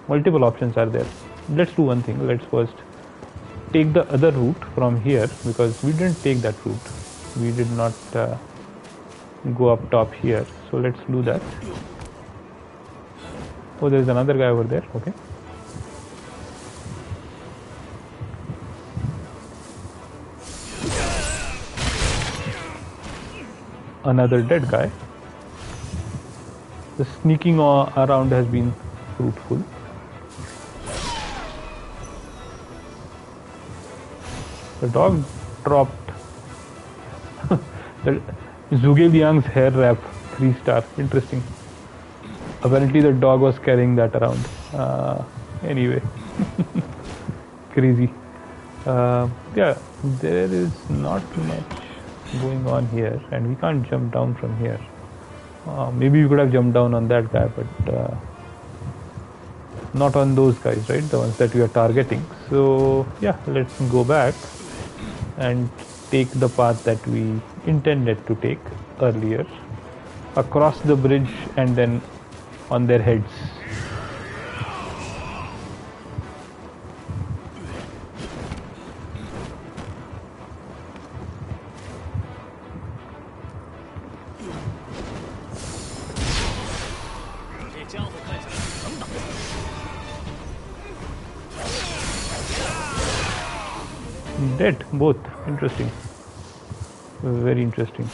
Multiple options are there. Let's do one thing. Let's first take the other route from here, because we didn't take that route. We did not go up top here, so let's do that. Oh, there's another guy over there, okay. Another dead guy. The sneaking around has been fruitful. The dog dropped the Zhuge Liang's hair wrap, 3-star. Interesting. Apparently the dog was carrying that around. Anyway, crazy. Yeah, there is not much going on here, and we can't jump down from here. Maybe we could have jumped down on that guy, but not on those guys, right? The ones that we are targeting. So yeah, let's go back and take the path that we intended to take earlier, across the bridge and then on their heads. Dead, both. Interesting. Very interesting.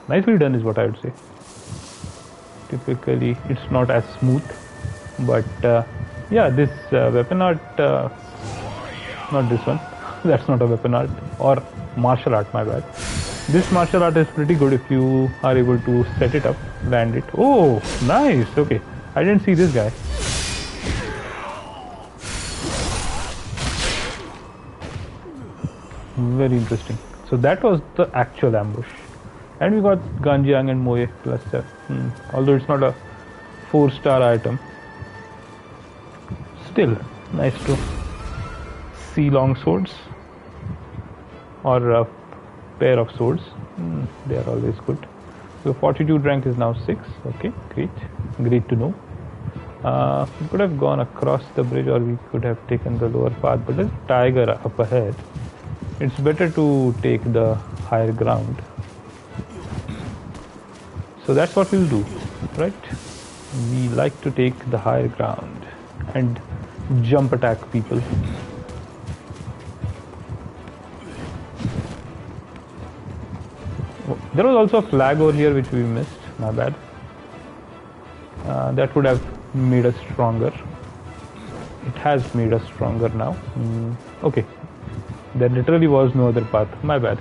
Nicely done is what I would say. typically it's not as smooth, but yeah, this weapon art, not this one, that's not a weapon art, or martial art, my bad. This martial art is pretty good if you are able to set it up, land it. Oh, nice. Okay, I didn't see this guy. Very interesting. So that was the actual ambush. And we got Ganjiang and Moe plus 7. Although it's not a 4-star item. Still, nice to see long swords. Or a pair of swords. They are always good. So fortitude rank is now 6. Okay, great. Great to know. We could have gone across the bridge, or we could have taken the lower path. But there's a tiger up ahead. It's better to take the higher ground. So that's what we'll do, right? We like to take the higher ground and jump attack people. There was also a flag over here which we missed, my bad. That would have made us stronger. It has made us stronger now. Okay. There literally was no other path. My bad.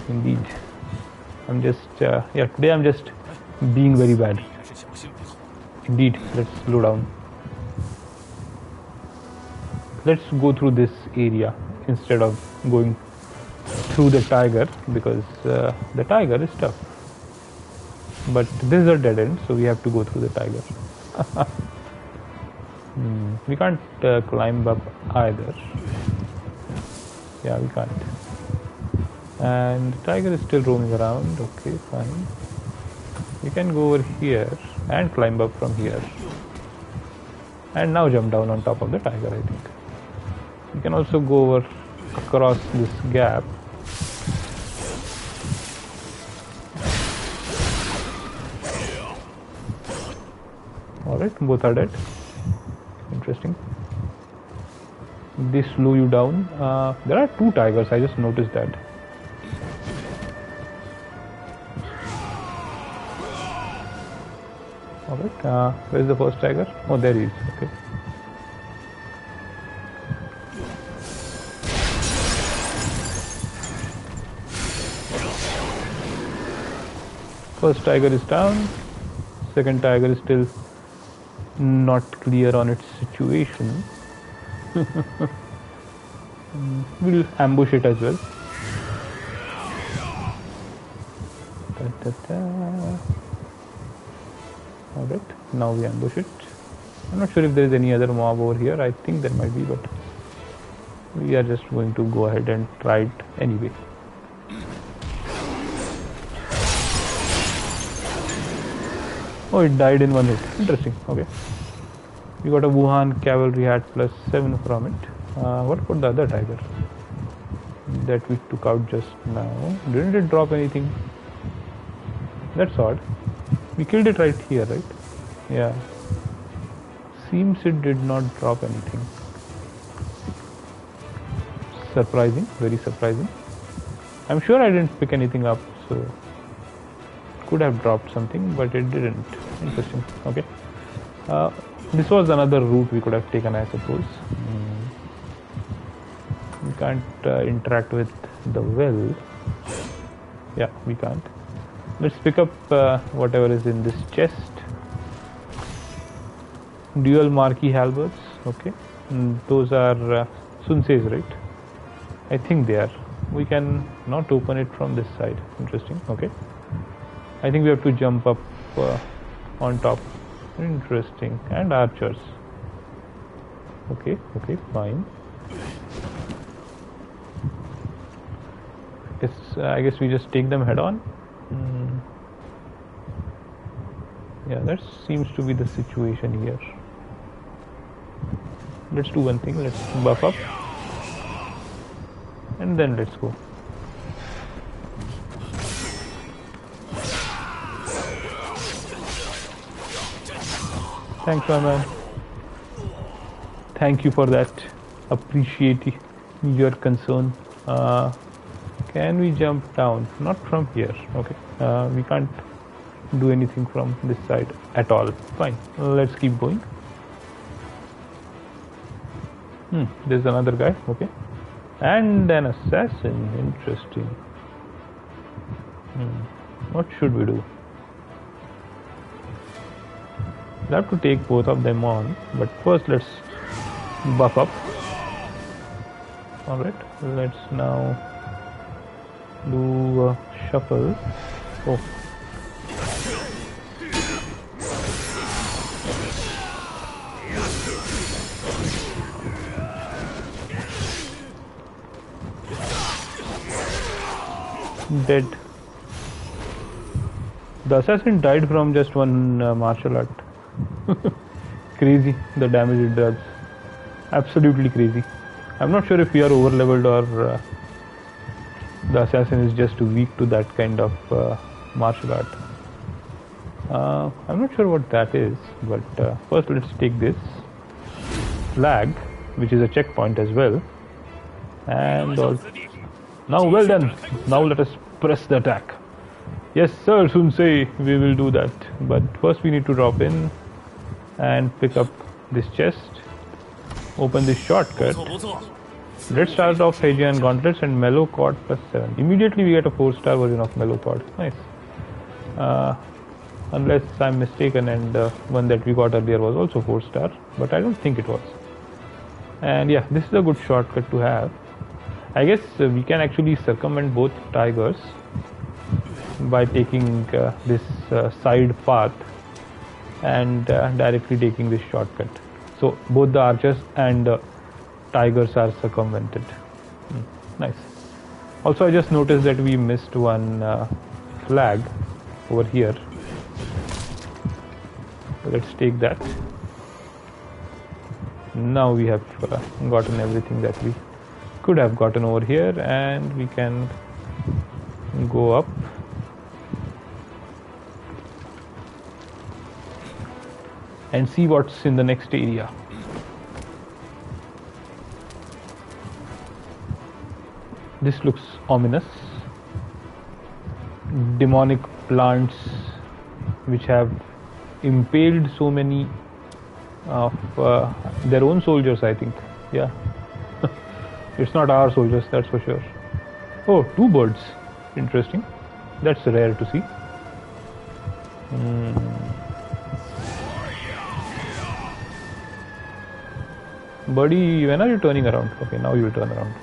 Indeed. I'm just, yeah, today I'm just being very bad. Indeed. Let's slow down. Let's go through this area instead of going through the tiger, because the tiger is tough. But this is a dead end, so we have to go through the tiger. We can't climb up either. Yeah, we can't. And the tiger is still roaming around. Okay, fine. We can go over here and climb up from here. And now jump down on top of the tiger, I think. We can also go over across this gap. Alright, both are dead. Interesting. They slow you down. There are 2 tigers, I just noticed that. Alright, where's the first tiger? Oh, there he is. Okay. First tiger is down. Second tiger is still not clear on its situation. We'll ambush it as well. Alright, now we ambush it. I'm not sure if there is any other mob over here. I think there might be, but we are just going to go ahead and try it anyway. Oh, it died in one hit. Interesting. Okay. We got a Wuhan cavalry hat plus 7 from it. What about the other tiger that we took out just now? Didn't it drop anything? That's odd. We killed it right here, right? Yeah. Seems it did not drop anything. Surprising. Very surprising. I'm sure I didn't pick anything up, so could have dropped something, but it didn't. Interesting. Okay. This was another route we could have taken, I suppose. We can't interact with the well. Yeah, we can't. Let's pick up whatever is in this chest. Dual marquee halberds. Okay. Those are Sunse's, right? I think they are. We can not open it from this side. Interesting. Okay. I think we have to jump up on top. Interesting. And archers. Okay, fine. I guess we just take them head on. Yeah, that seems to be the situation here. Let's do one thing. Let's buff up. And then let's go. Thanks, my man. Thank you for that. Appreciate your concern. Can we jump down? Not from here. Okay. We can't do anything from this side at all. Fine, let's keep going. There's another guy, okay, and an assassin. Interesting. What should we do? We'll have to take both of them on, but first let's buff up. Alright, let's now do a shuffle. Oh. Dead. The assassin died from just one martial art. Crazy the damage it does. Absolutely crazy. I'm not sure if we are over leveled or the assassin is just weak to that kind of martial art. I'm not sure what that is, but first let's take this flag, which is a checkpoint as well. And now well done. Now let us press the attack. Yes sir, Sunsei, we will do that. But first we need to drop in and pick up this chest. Open this shortcut. Let's start off Heijian gauntlets and mellow cord +7. Immediately we get a 4-star version of mellow cord. Nice. Unless I'm mistaken, and one that we got earlier was also 4-star, but I don't think it was. And yeah, this is a good shortcut to have. I guess we can actually circumvent both tigers by taking this side path and directly taking this shortcut. So both the archers and tigers are circumvented. Nice. Also, I just noticed that we missed one flag over here. So let's take that. Now we have gotten everything that we could have gotten over here, and we can go up. And see what's in the next area. This looks ominous. Demonic plants which have impaled so many of their own soldiers, I think. Yeah. It's not our soldiers, that's for sure. Oh, 2 birds. Interesting. That's rare to see. Buddy, when are you turning around? Okay, now you will turn around.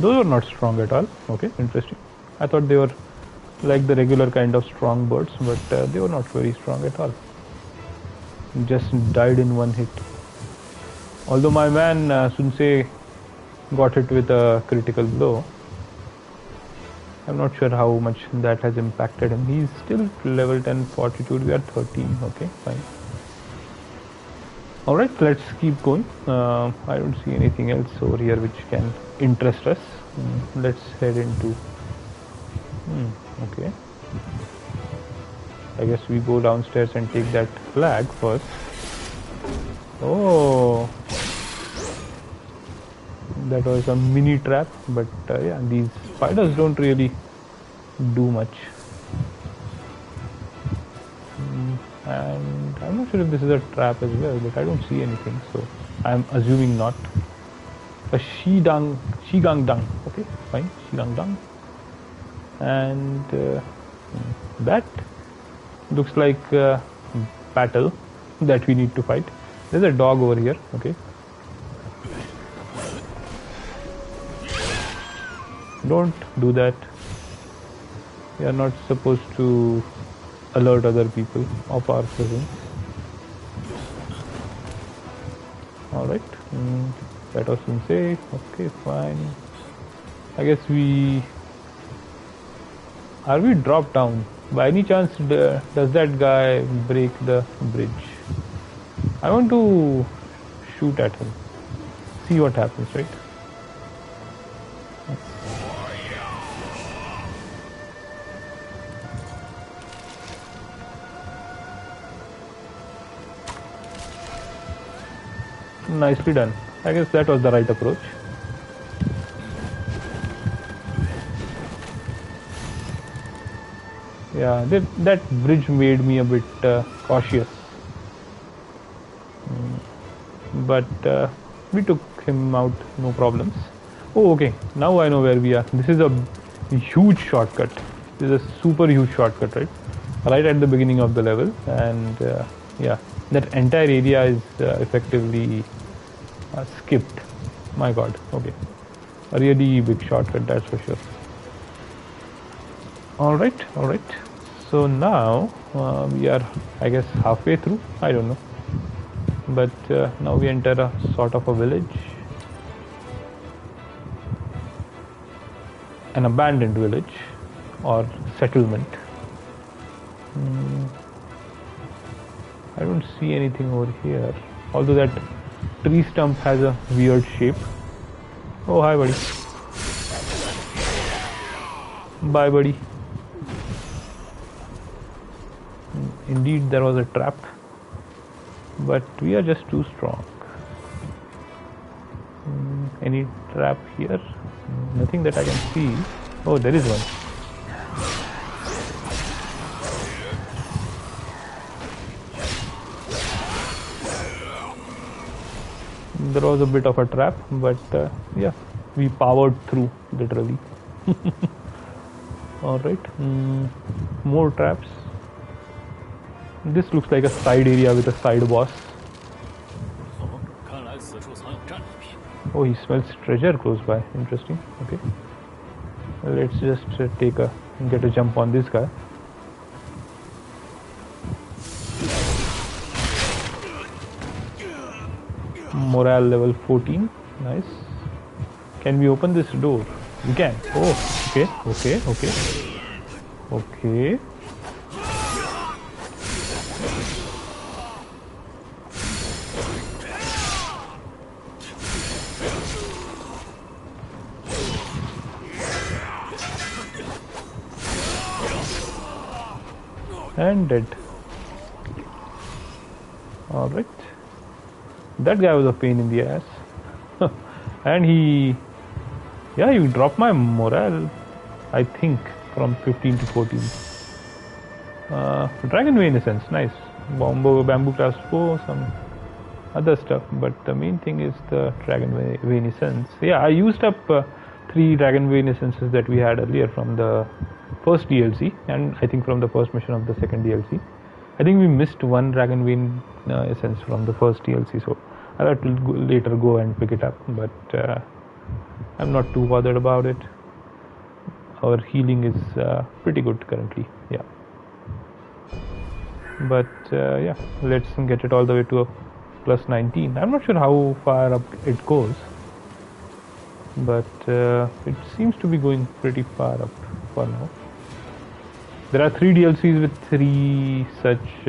Those are not strong at all. Okay, interesting. I thought they were like the regular kind of strong birds, but they were not very strong at all. Just died in one hit. Although my man Sunsei got hit with a critical blow. I'm not sure how much that has impacted him. He's still level 10 fortitude. We are 13. Okay, fine. Alright, let's keep going. I don't see anything else over here which can interest us. Let's head into... okay. I guess we go downstairs and take that flag first. Oh, that was a mini trap, but yeah, these spiders don't really do much. And I'm not sure if this is a trap as well, but I don't see anything, so I'm assuming not. A Shigang Dang. Okay, fine, Shigang Dang. And that looks like a battle that we need to fight. There's a dog over here. Okay, don't do that. We are not supposed to alert other people of our presence. Alright, that was Sensei. Okay, fine. I guess are we dropped down? By any chance, does that guy break the bridge? I want to shoot at him. See what happens, right? Nicely done. I guess that was the right approach. Yeah, that bridge made me a bit cautious. But we took him out, no problems. Oh, okay. Now I know where we are. This is a huge shortcut. This is a super huge shortcut, right? Right at the beginning of the level, and yeah, that entire area is effectively skipped. My God. Okay, a really big shortcut, that's for sure. All right, all right. So now we are, I guess, halfway through. I don't know, but now we enter a sort of a village, an abandoned village or settlement. I don't see anything over here, although that tree stump has a weird shape. Oh, hi buddy. Bye buddy. Indeed there was a trap, but we are just too strong. Any trap here? Nothing that I can see. Oh, there is one. There was a bit of a trap, but yeah, we powered through, literally. Alright, more traps. This looks like a side area with a side boss. Oh, he smells treasure close by. Interesting. Okay, let's just get a jump on this guy. Morale level 14. Nice. Can we open this door? We can. Oh, okay, okay, okay, okay. And dead. All right. That guy was a pain in the ass. And yeah, you dropped my morale, I think, from 15 to 14. Dragon Vein Essence, nice. Bamboo crossbow, some other stuff, but the main thing is the Dragon Vein Essence. Yeah, I used up 3 Dragon Vein Essences that we had earlier from the first DLC, and I think from the first mission of the second DLC. I think we missed 1 Dragon Vein Essence from the first DLC, so I'll have to later go and pick it up, but I'm not too bothered about it. Our healing is pretty good currently, yeah. But yeah, let's get it all the way to a plus 19. I'm not sure how far up it goes, but it seems to be going pretty far up for now. There are 3 DLCs with 3 such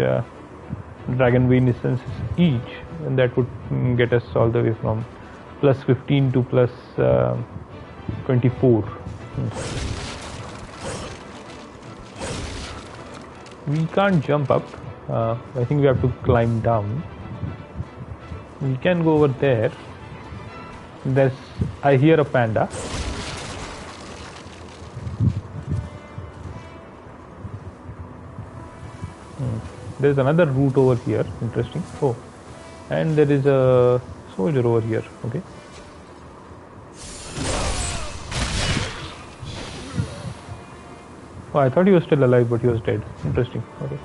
Dragon Vein Essences each, and that would get us all the way from plus 15 to plus 24. We can't jump up. I think we have to climb down. We can go over there. I hear a panda. There's another route over here. Interesting. Oh, and there is a soldier over here. Okay. Oh, I thought he was still alive, but he was dead. Interesting. Okay.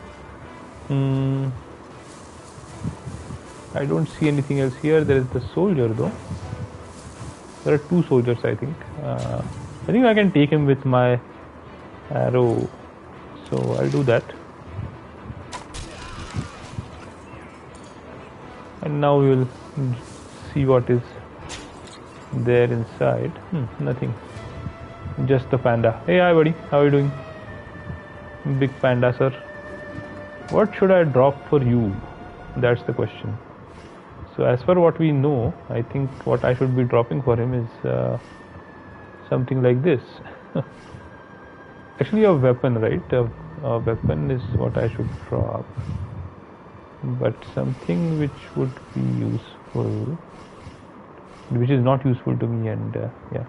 I don't see anything else here. There is the soldier though. There are 2 soldiers, I think. I think I can take him with my arrow, so I'll do that. And now we will see what is there inside. Nothing. Just the panda. Hey, hi buddy. How are you doing? Big panda, sir. What should I drop for you? That's the question. So as per what we know, I think what I should be dropping for him is something like this. Actually a weapon, right? A weapon is what I should drop, but something which would be useful, which is not useful to me, and yeah,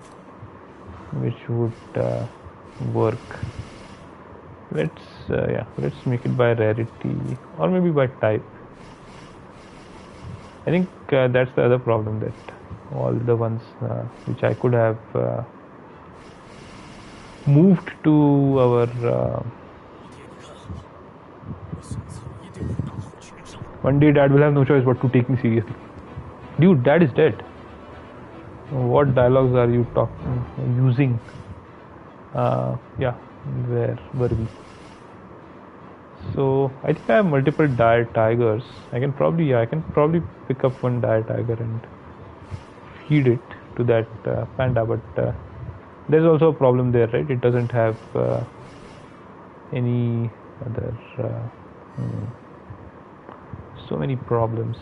which would work. Let's make it by rarity, or maybe by type. I think that's the other problem, that all the ones which I could have moved to our one day dad will have no choice but to take me seriously. Dude, dad is dead. What dialogues are you using? Yeah, where were we? So I think I have multiple dire tigers. I can probably pick up one dire tiger and feed it to that panda, but there's also a problem there, right? It doesn't have any other so many problems.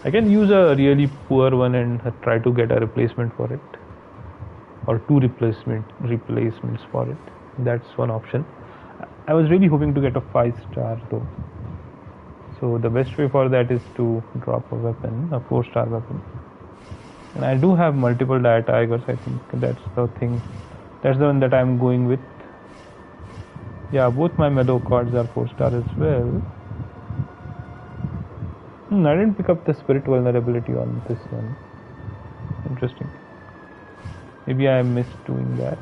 I can use a really poor one and try to get a replacement for it, or two replacements for it. That's one option. I was really hoping to get a 5-star though. So the best way for that is to drop a weapon, a 4-star weapon. And I do have multiple dire tigers. I think that's the thing. That's the one that I'm going with. Yeah, both my meadow cards are 4-star as well. I didn't pick up the spirit vulnerability on this one. Interesting. Maybe I missed doing that.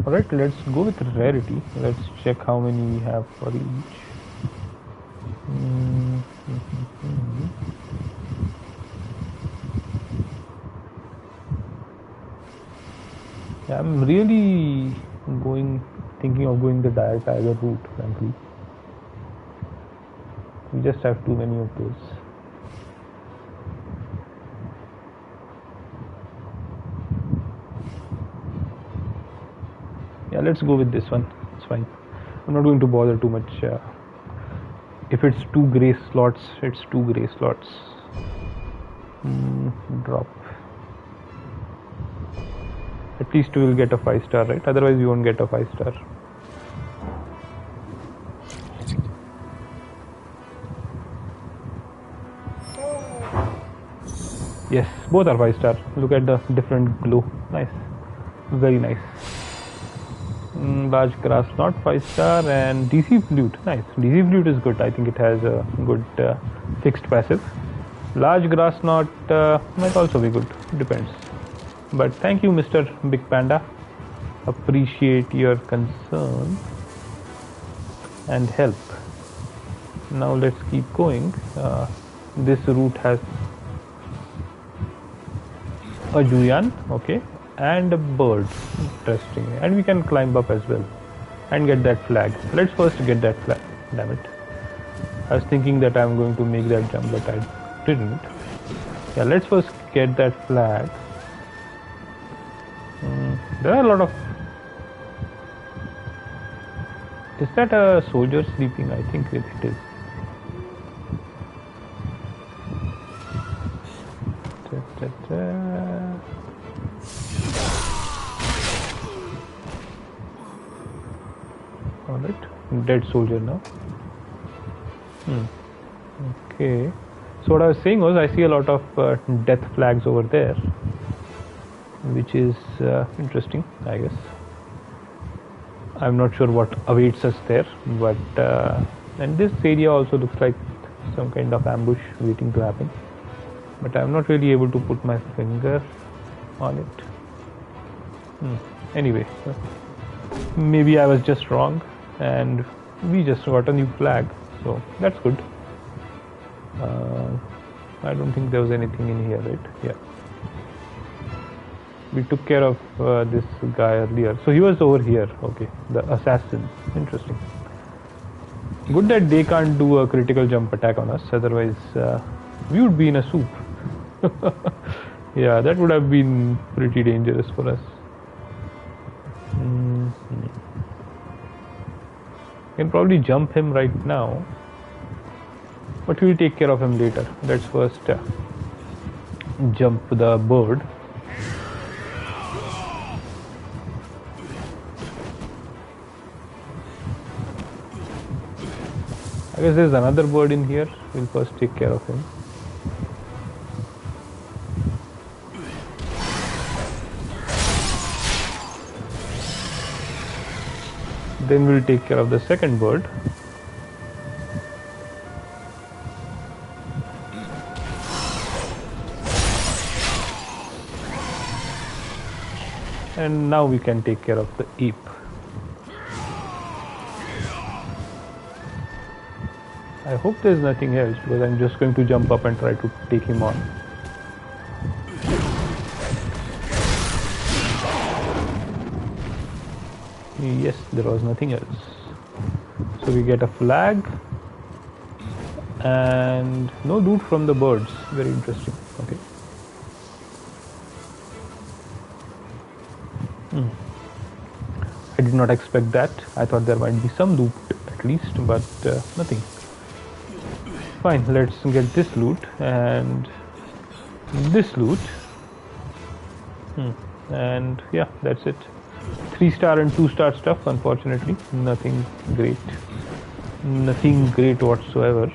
Alright, let's go with rarity. Let's check how many we have for each. I'm really thinking of going the dire tiger route, frankly. We just have too many of those. Yeah, let's go with this one. It's fine. I'm not going to bother too much. If it's 2 gray slots, it's 2 gray slots. Drop. At least we will get a 5-star, right? Otherwise we won't get a 5-star. Yes, both are 5-star. Look at the different glow. Nice. Very nice. Large grass not 5-star, and DC flute. Nice. DC flute is good. I think it has a good fixed passive. Large grass knot might also be good. Depends. But thank you, Mr. Big Panda. Appreciate your concern and help. Now let's keep going. This route has a Julian, okay, and a bird. Interesting. And we can climb up as well and get that flag. Let's first get that flag. Damn it. I was thinking that I'm going to make that jump, but I didn't. Yeah, let's first get that flag. There are a lot of... Is that a soldier sleeping? I think it is. Alright, dead soldier now. Okay. So what I was saying was, I see a lot of death flags over there, which is interesting, I guess. I'm not sure what awaits us there, but and this area also looks like some kind of ambush waiting to happen, but I'm not really able to put my finger on it. Anyway, maybe I was just wrong and we just got a new flag, so that's good. I don't think there was anything in here, right? Yeah. We took care of this guy earlier. So he was over here. Okay, the assassin. Interesting. Good that they can't do a critical jump attack on us. Otherwise, we would be in a soup. Yeah, that would have been pretty dangerous for us. Can probably jump him right now, but we'll take care of him later. Let's first jump the bird. I guess there's another bird in here. We'll first take care of him. Then we'll take care of the second bird. And now we can take care of the ape. I hope there's nothing else, because I'm just going to jump up and try to take him on. Yes, there was nothing else. So we get a flag and no loot from the birds. Very interesting. Okay. I did not expect that. I thought there might be some loot at least, but nothing. Fine, let's get this loot and this loot. And yeah, that's it. 3-star and 2-star stuff, unfortunately. Nothing great. Nothing great whatsoever.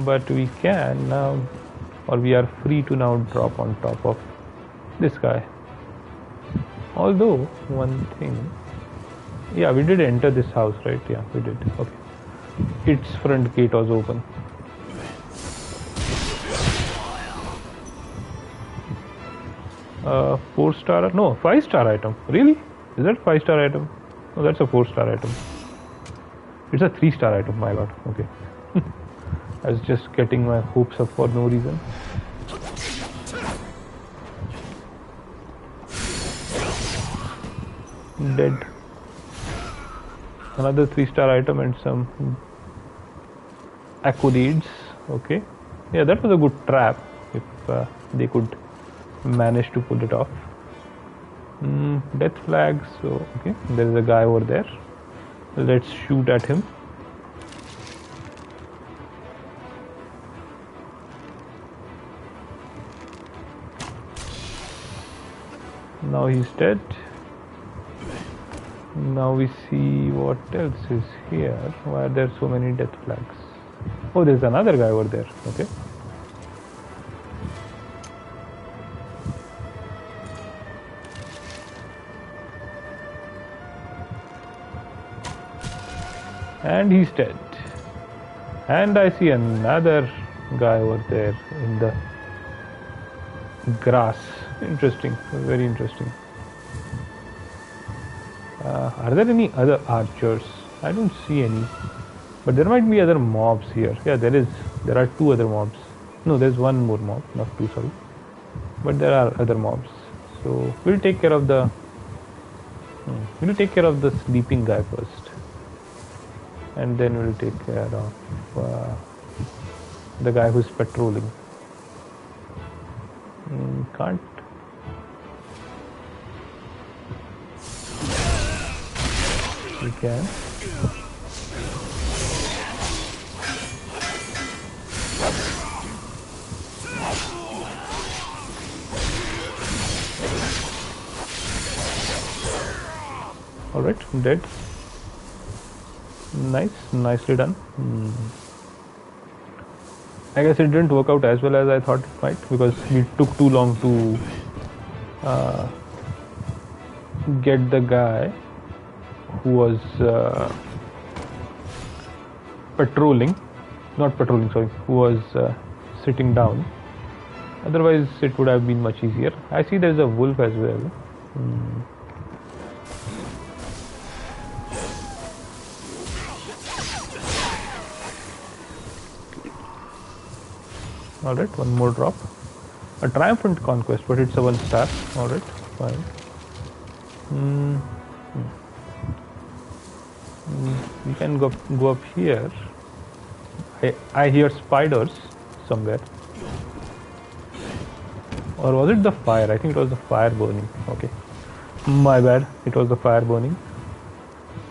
But we can now, or we are free to now drop on top of this guy. Although, one thing. Yeah, we did enter this house, right? Yeah, we did. Okay. Its front gate was open. Uh, 4-star, no, 5-star item. Really? Is that 5-star item? No, that's a 4-star item. It's a 3-star item, my god. Okay. I was just getting my hopes up for no reason. Dead. Another 3-star item and some accolades. Okay. Yeah, that was a good trap if they could manage to pull it off. Death flags. So okay, there is a guy over there. Let's shoot at him. Now he's dead. Now we see what else is here. Why are there so many death flags? Oh, there's another guy over there. Okay. And he's dead. And I see another guy over there in the grass. Interesting, very interesting. Are there any other archers? I don't see any. But there might be other mobs here. Yeah, there is. There are 2 other mobs. No, there's 1 more mob, not 2, sorry. But there are other mobs. So we'll take care of the. We'll take care of the sleeping guy first. And then we'll take care of the guy who's patrolling. Can't. We can. All right, dead. Nice, nicely done. I guess it didn't work out as well as I thought it might, because we took too long to get the guy who was who was sitting down. Otherwise it would have been much easier. I see there's a wolf as well. Alright, one more drop. A triumphant conquest, but it's a 1 star. Alright, fine. We can go up here. I hear spiders somewhere. Or was it the fire? I think it was the fire burning. Okay. My bad. It was the fire burning.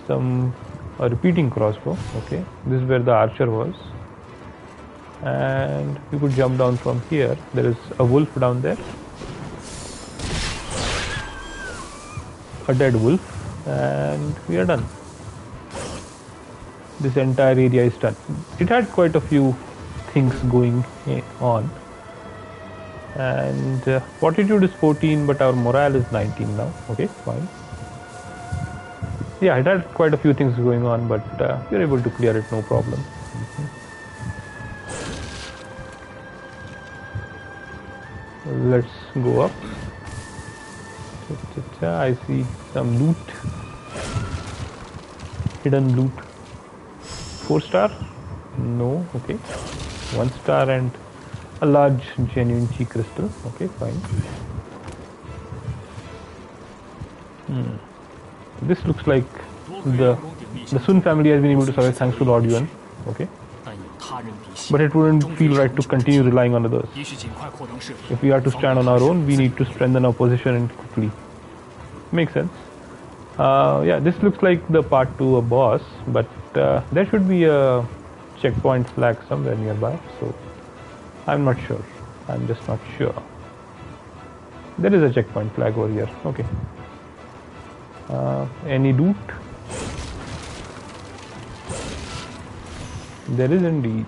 A repeating crossbow. Okay. This is where the archer was. And we could jump down from here. There is a wolf down there. A dead wolf. And we are done. This entire area is done. It had quite a few things going on. And fortitude is 14, but our morale is 19 now. Okay, fine. Yeah, it had quite a few things going on, but we were able to clear it, no problem. Let's go up. I see some loot. Hidden loot. 4 star? No, okay. 1 star and a large genuine chi crystal. Okay, fine. This looks like the Sun family has been able to survive thanks to Lord Yuan. Okay. But it wouldn't feel right to continue relying on others. If we are to stand on our own, we need to strengthen our position and quickly. Makes sense. Yeah, this looks like the part to a boss, but there should be a checkpoint flag somewhere nearby, so I'm not sure. I'm just not sure. There is a checkpoint flag over here. Okay. Any loot? There is indeed.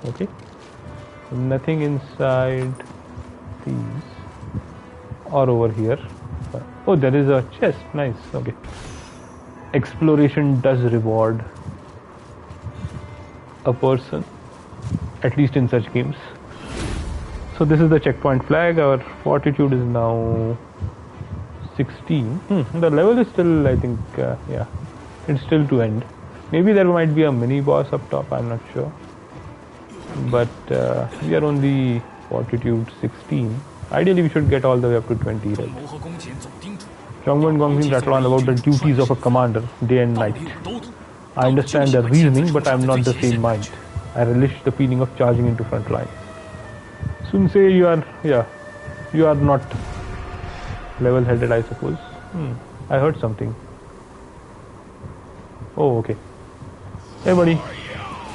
Okay. Nothing inside these or over here. Oh, there is a chest. Nice. Okay. Exploration does reward a person, at least in such games. So this is the checkpoint flag. Our fortitude is now 16. The level is still, I think, yeah, it's still to end. Maybe there might be a mini boss up top, I'm not sure. But we are only fortitude 16. Ideally, we should get all the way up to 20, right? Zhongmu and Gongxin rattle on about the duties of a commander, day and night. I understand their reasoning, but I am not the same mind. I relish the feeling of charging into front lines. Sun say you are, yeah, you are not level-headed, I suppose. I heard something. Oh, okay. Hey, buddy.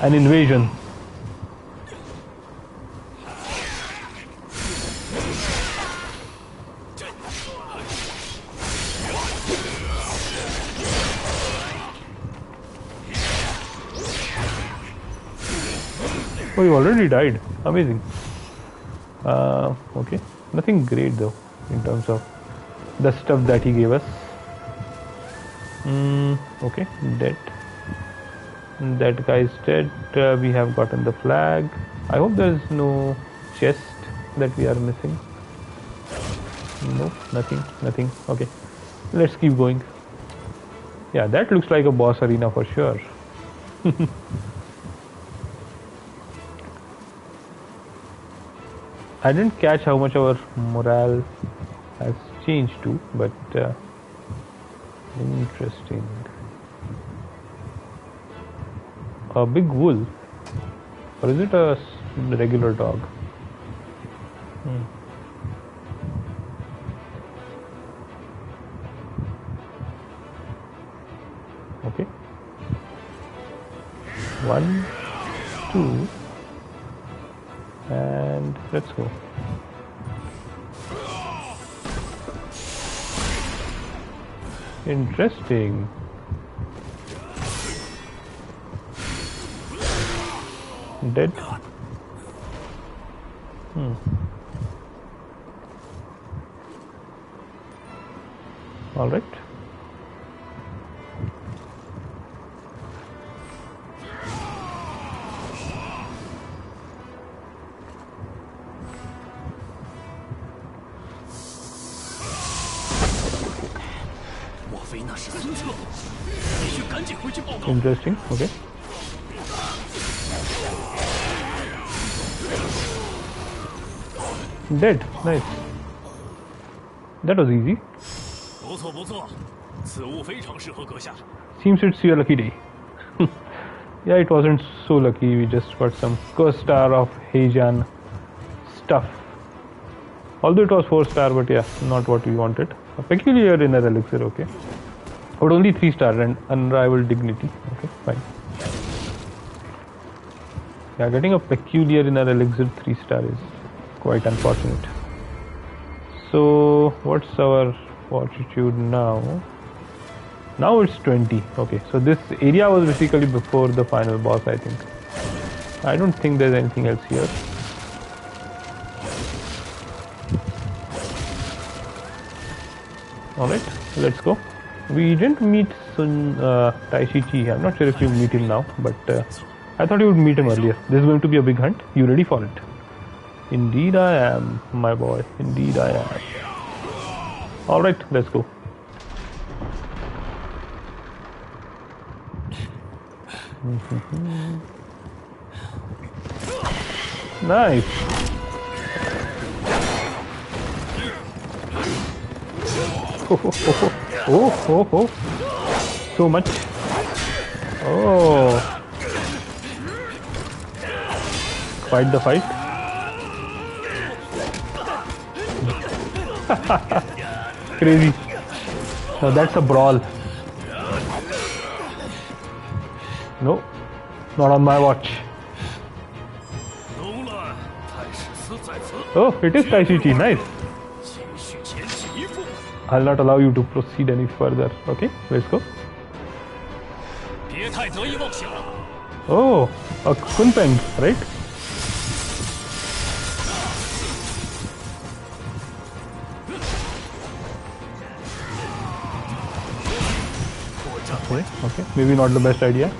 An invasion. Oh, you already died. Amazing. Okay. Nothing great though, in terms of the stuff that he gave us. Okay, dead. That guy is dead. We have gotten the flag. I hope there is no chest that we are missing. No, nothing. Okay, let's keep going. Yeah, that looks like a boss arena for sure. I didn't catch how much our morale has changed to, but interesting. A big wolf, or is it a regular dog? Okay. 1, 2. And let's go. Interesting. Dead. All right. Interesting. Okay. Dead. Nice. That was easy. 不错不错，此物非常适合阁下。 Seems it's your lucky day. Yeah, it wasn't so lucky. We just got some curse star of Heijan stuff. Although it was 4-star, but yeah, not what we wanted. A peculiar inner elixir, okay. But only 3-star and unrivaled dignity. Okay, fine. Yeah, getting a peculiar inner elixir 3-star is quite unfortunate. So, what's our fortitude now? Now it's 20. Okay, so this area was basically before the final boss, I think. I don't think there's anything else here. Alright, let's go. We didn't meet Taishichi. I'm not sure if you meet him now, but I thought you would meet him earlier. This is going to be a big hunt. You ready for it? Indeed I am, my boy. Indeed I am. Alright, let's go. Nice. Oh. So much. Oh. Fight the fight. Crazy. Now that's a brawl. No, not on my watch. Oh, it is Taishichi. Nice. I'll not allow you to proceed any further. Okay, let's go. Oh, a Kunpeng, right? Okay, maybe not the best idea.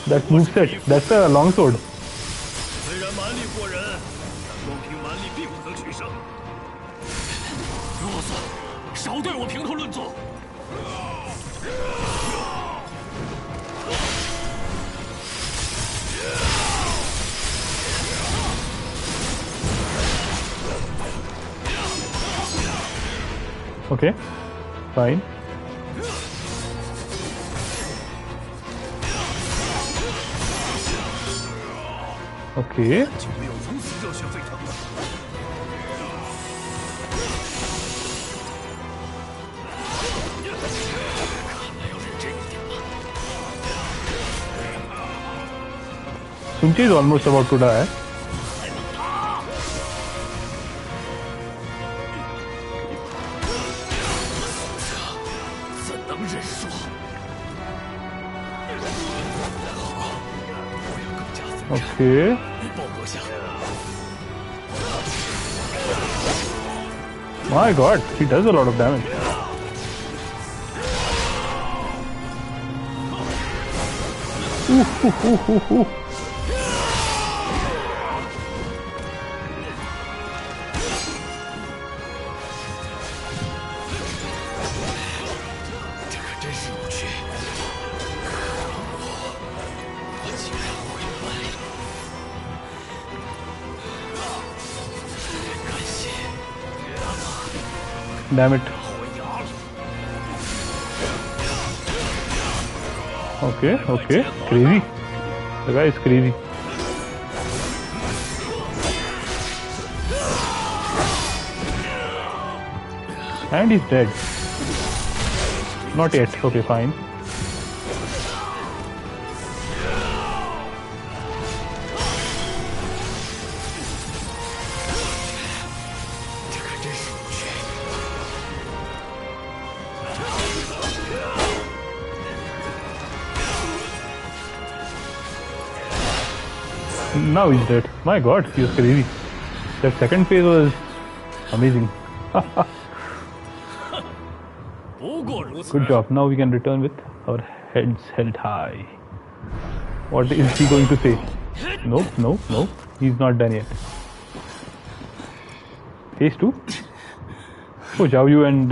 That moveset, that's a longsword. Okay, fine. Okay. Sunchi is almost about to die. Okay. My god, he does a lot of damage. Ooh. Damn it. Okay. Crazy. The guy is crazy. And he's dead. Not yet. Okay, fine. Now he's dead. My god, he was crazy. That second phase was amazing. Good job. Now we can return with our heads held high. What is he going to say? Nope. He's not done yet. Phase 2? Oh, Zhao Yu and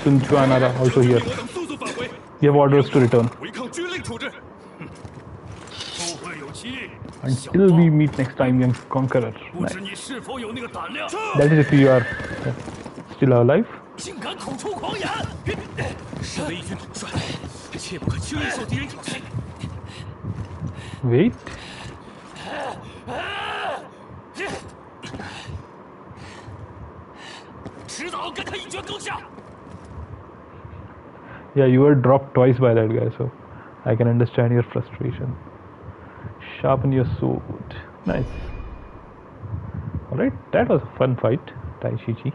Sun Quan are also here. You have orders to return. Until we meet next time, young conqueror. Nice. That is if you are still alive. Wait. Yeah, you were dropped twice by that guy, so I can understand your frustration. Sharpen your sword. Nice. Alright, that was a fun fight, Tai Chi.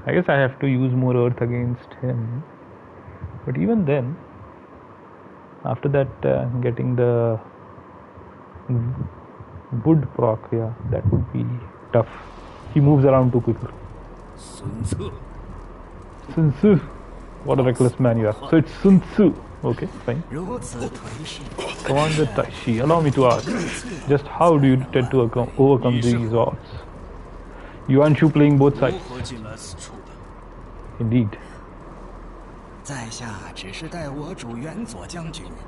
I guess I have to use more earth against him. But even then, after that, getting the wood proc, yeah, that would be tough. He moves around too quickly. Sun Tzu. What a reckless man you are. So it's Sun Tzu. Okay, fine. Commander Taishi, allow me to ask, just how do you intend to overcome these odds? Yuan Shu playing both sides. Indeed. Oh,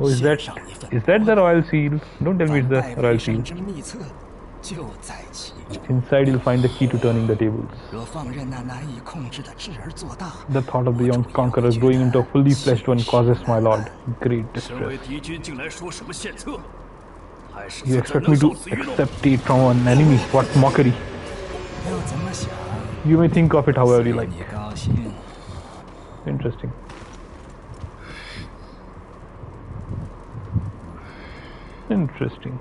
is that the royal seal? Don't tell me it's the royal seal. Inside you'll find the key to turning the tables. The thought of the young conqueror growing into a fully fleshed one causes my lord great distress. You expect me to accept aid from an enemy? What mockery! You may think of it however you like. Interesting. Interesting.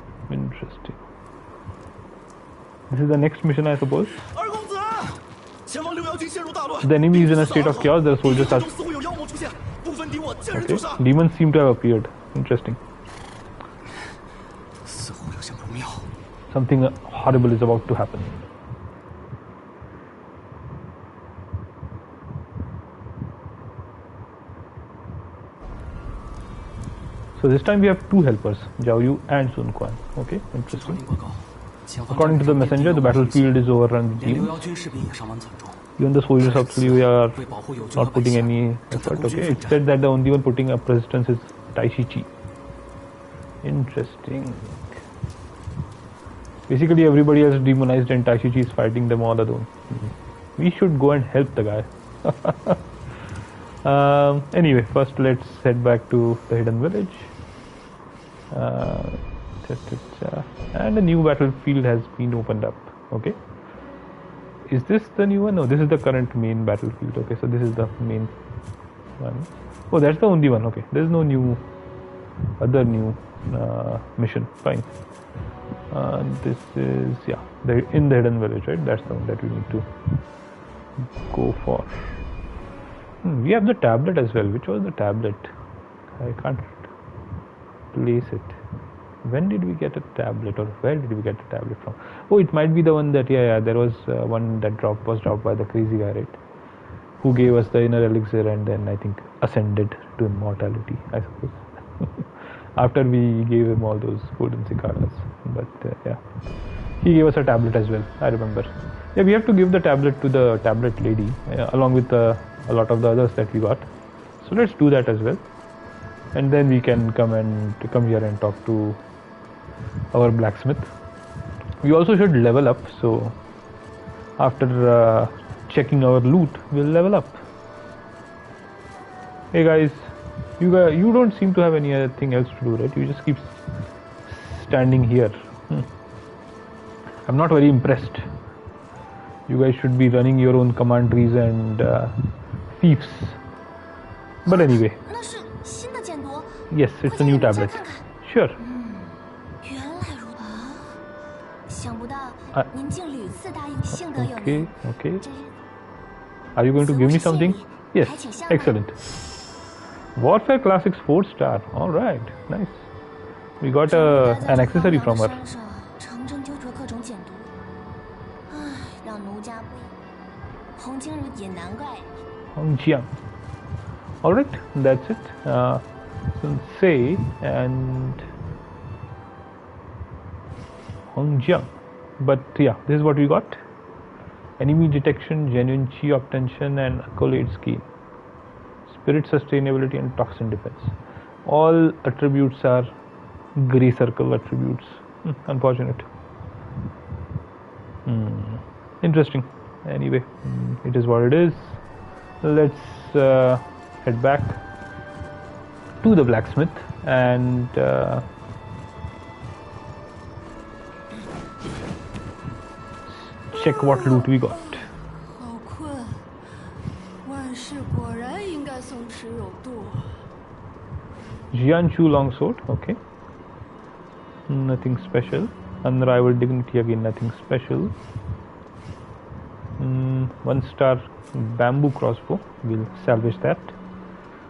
This is the next mission, I suppose. The enemy is in a state of chaos. Their soldiers are... Okay. Demons seem to have appeared. Interesting. Something horrible is about to happen. So this time we have two helpers, Zhao Yu and Sun Quan. Okay, interesting. According to the messenger, the battlefield is overrun with demons. Even the soldiers of Liu are not putting any effort. Okay, it said that the only one putting up resistance is Tai Chi. Interesting. Basically, everybody has demonized and Tai Chi is fighting them all alone. We should go and help the guy. Anyway, first let's head back to the hidden village. And a new battlefield has been opened up. Okay, is this the new one? No, this is the current main battlefield. Okay, so this is the main one. Oh, that's the only one. Okay, there's no new other new mission. Fine. This is, yeah, in the hidden village, right? That's the one that we need to go for. We have the tablet as well. Which was the tablet? I can't place it. When did we get a tablet, or where did we get the tablet from? Oh, it might be the one that, yeah, there was one that was dropped by the crazy guy, right? Who gave us the inner elixir and then I think ascended to immortality, I suppose. After we gave him all those golden cicadas. But yeah, he gave us a tablet as well, I remember. Yeah, we have to give the tablet to the tablet lady along with a lot of the others that we got. So let's do that as well. And then we can come here and talk to our blacksmith. We also should level up, so after checking our loot, we'll level up. Hey guys, you don't seem to have anything else to do, right? You just keep standing here. I'm not very impressed. You guys should be running your own command trees and fiefs. But anyway, yes, it's a new tablet. Sure. Okay. Are you going to give me something? Yes, excellent. Warfare Classics 4-star. Alright, nice. We got an accessory from her. Hongjiang. Alright, that's it. Sensei and Hongjiang. But yeah, this is what we got. Enemy detection, genuine chi obtention, and accolades gain. Spirit sustainability and toxin defense. All attributes are grey circle attributes. Unfortunate. Interesting. Anyway, it is what it is. Let's head back to the blacksmith and check what loot we got. 好困，万事果然应该松弛有度。 Jianshu longsword, okay. Nothing special. Unrivaled dignity, again nothing special. 1-star bamboo crossbow, we'll salvage that.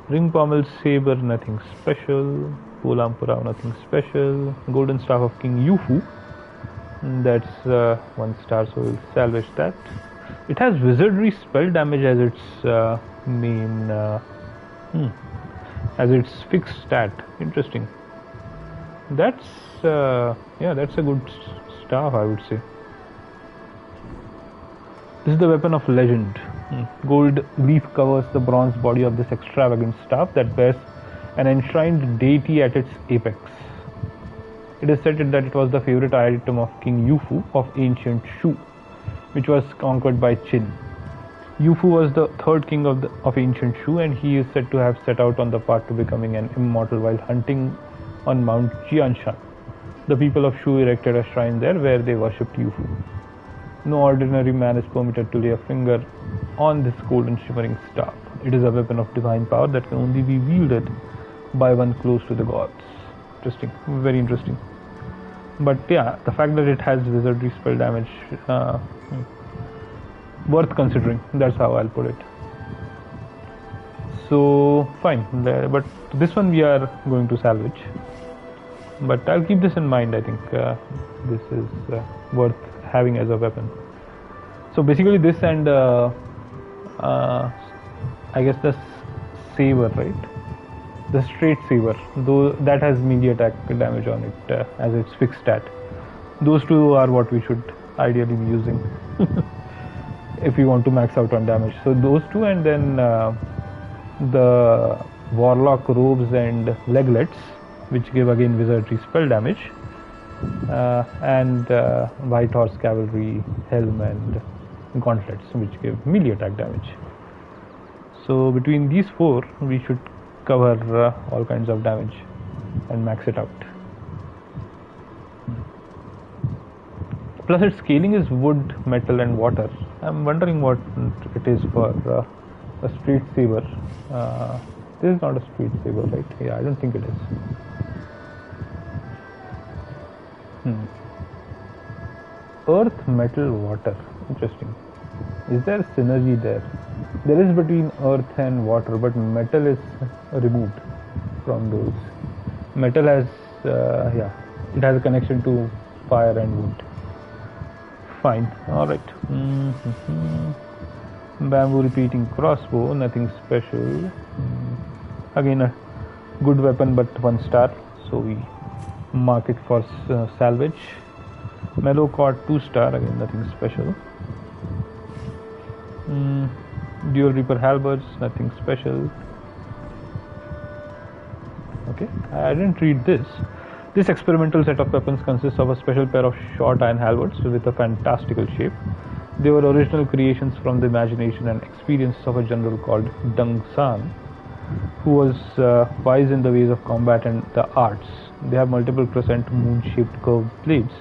Ring pommel saber, nothing special. Polampura, nothing special. Golden staff of King Yufu, that's 1-star, so we'll salvage that. It has wizardry spell damage as its main as its fixed stat. Interesting. That's yeah, that's a good staff, I would say. This is the weapon of legend. Gold leaf covers the bronze body of this extravagant staff that bears an enshrined deity at its apex. It is said that it was the favorite item of King Yufu of ancient Shu, which was conquered by Qin. Yufu was the third king of ancient Shu, and he is said to have set out on the path to becoming an immortal while hunting on Mount Jianshan. The people of Shu erected a shrine there where they worshipped Yufu. No ordinary man is permitted to lay a finger on this golden shimmering staff. It is a weapon of divine power that can only be wielded by one close to the gods. Interesting, very interesting. But yeah, the fact that it has wizardry spell damage, worth considering. That's how I'll put it. So fine, but this one we are going to salvage. But I'll keep this in mind. I think this is worth having as a weapon. So basically this and I guess the saber, right? The straight saber, though that has melee attack damage on it as its fixed stat. Those two are what we should ideally be using if we want to max out on damage. So those two, and then the warlock robes and leglets, which give again wizardry spell damage, and white horse cavalry helm and gauntlets, which give melee attack damage. So between these four we should cover all kinds of damage and max it out. Plus its scaling is wood, metal and water. I'm wondering what it is for a straight saber. This is not a straight saber, right? Yeah, I don't think it is. Earth, metal, water. Interesting. Is there synergy there? There is between earth and water, but metal is removed from those. Metal has, yeah, it has a connection to fire and wood. Fine. All right. Bamboo repeating crossbow, nothing special. Again, a good weapon, but 1-star, so we mark it for salvage. Mellow cord, 2-star, again nothing special. Dual Reaper halberds, nothing special. Okay, I didn't read this. This experimental set of weapons consists of a special pair of short iron halberds with a fantastical shape. They were original creations from the imagination and experience of a general called Deng San, who was wise in the ways of combat and the arts. They have multiple crescent moon-shaped curved blades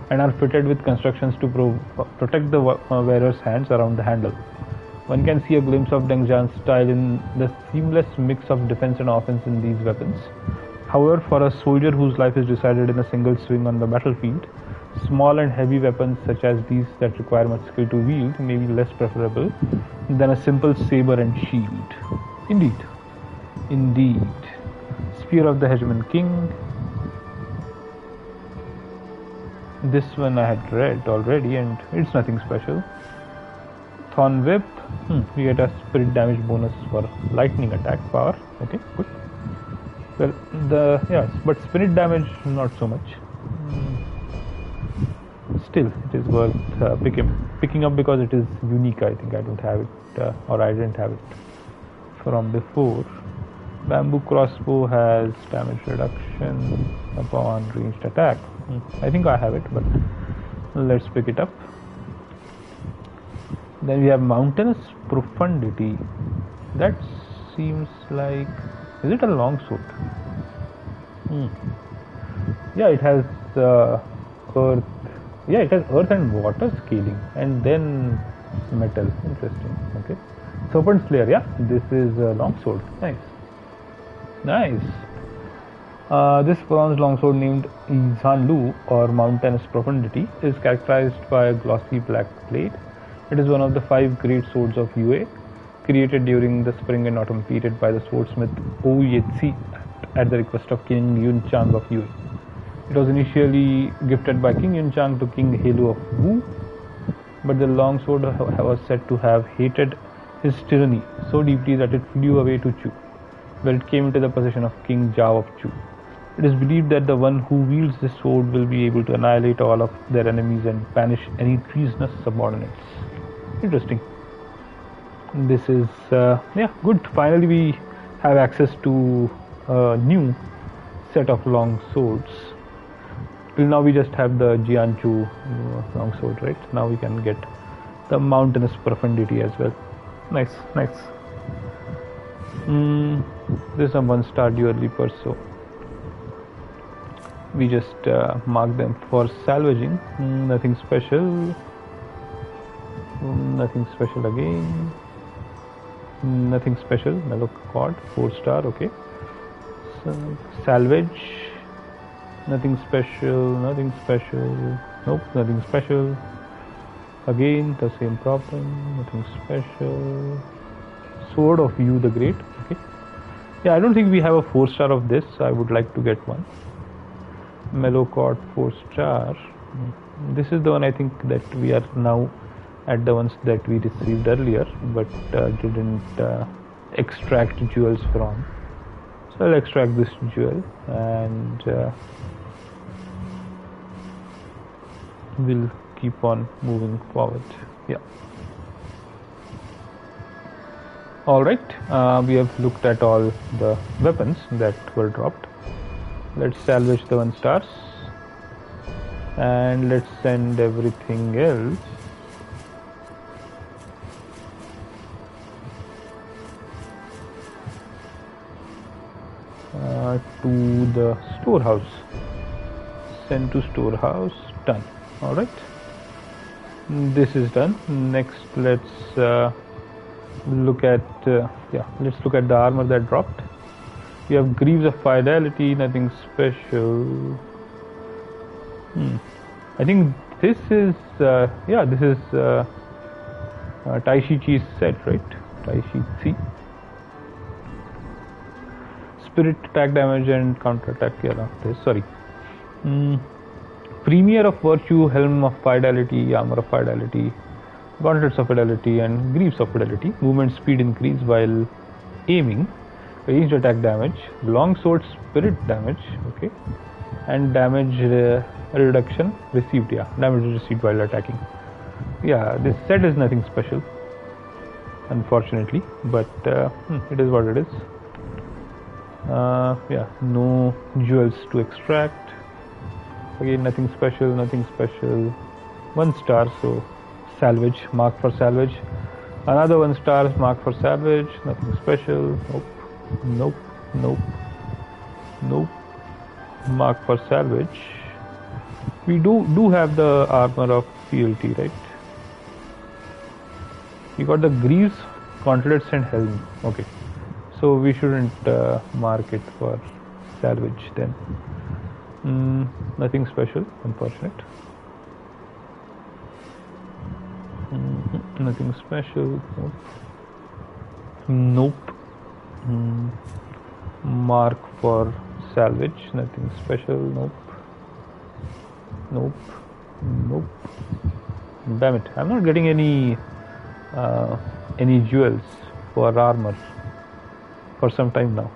and are fitted with constructions to protect the wearer's hands around the handle. One can see a glimpse of Deng Zhan's style in the seamless mix of defense and offense in these weapons. However, for a soldier whose life is decided in a single swing on the battlefield, small and heavy weapons such as these that require much skill to wield may be less preferable than a simple saber and shield. Indeed. Indeed. Spear of the Hegemon King. This one I had read already and it's nothing special. Thorn Whip. We get a spirit damage bonus for lightning attack power. Okay, good. Well, yes, but spirit damage not so much. still it is worth picking up because it is unique. I think I don't have it, or I didn't have it from before. Bamboo crossbow has damage reduction upon ranged attack. I think I have it, but let's pick it up. Then we have mountainous profundity. That seems like, is it a long sword? Yeah, it has earth. Yeah, it has earth and water scaling, and then metal. Interesting. Okay. Serpent Slayer. Yeah, this is a long sword. Nice. This bronze longsword named Izanlu, or Mountainous Profundity, is characterized by a glossy black blade. It is one of the 5 great swords of Yue, created during the spring and autumn period by the swordsmith Ou Yetzi at the request of King Yunchang of Yue. It was initially gifted by King Yunchang to King Helu of Wu, but the longsword was said to have hated his tyranny so deeply that it flew away to Chu, where it came into the possession of King Zhao of Chu. It is believed that the one who wields this sword will be able to annihilate all of their enemies and banish any treasonous subordinates. Interesting. This is good. Finally, we have access to a new set of long swords. Till now, we just have the Jianchu long sword, right? Now we can get the Mountainous Profundity as well. Nice. This is a 1-star dually perso. We just mark them for salvaging. Nothing special. Nothing special again. Nothing special. Mellow cord, 4-star. Okay. So, salvage. Nothing special. Nothing special. Nope. Nothing special. Again, the same problem. Nothing special. Sword of Yu the Great. Okay. Yeah, I don't think we have a 4-star of this. I would like to get one. Mellow cord, 4-star. This is the one I think that we are now at the ones that we received earlier, but didn't extract jewels from. So I'll extract this jewel and we'll keep on moving forward. Yeah. Alright, we have looked at all the weapons that were dropped. Let's salvage the 1-stars and let's send everything else to the storehouse. Send to storehouse. Done. Alright, this is done. Next, let's look at let's look at the armor that dropped. We have Greaves of Fidelity. Nothing special. I think this is this is Tai Chi Chi's set, right? Tai Chi Chi. Spirit attack damage and counter attack. Yeah, not this. Sorry. Premier of Virtue, Helm of Fidelity, Armor of Fidelity, Gauntlets of Fidelity, and Greaves of Fidelity. Movement speed increase while aiming. Ranged attack damage. Longsword spirit damage. Okay. And damage reduction received. Yeah, damage received while attacking. Yeah, this set is nothing special, unfortunately, but it is what it is. No jewels to extract. Again, nothing special. 1-star, so salvage, mark for salvage. Another 1-star, mark for salvage. Nothing special. Nope. Mark for salvage. We do have the armor of fealty, right? We got the Greaves, Gauntlets, and Helm. Okay, so we shouldn't mark it for salvage then. Nothing special, unfortunate. Nothing special. Nope. Mark for salvage. Nothing special. Nope. Damn it! I'm not getting any jewels for armor for some time now.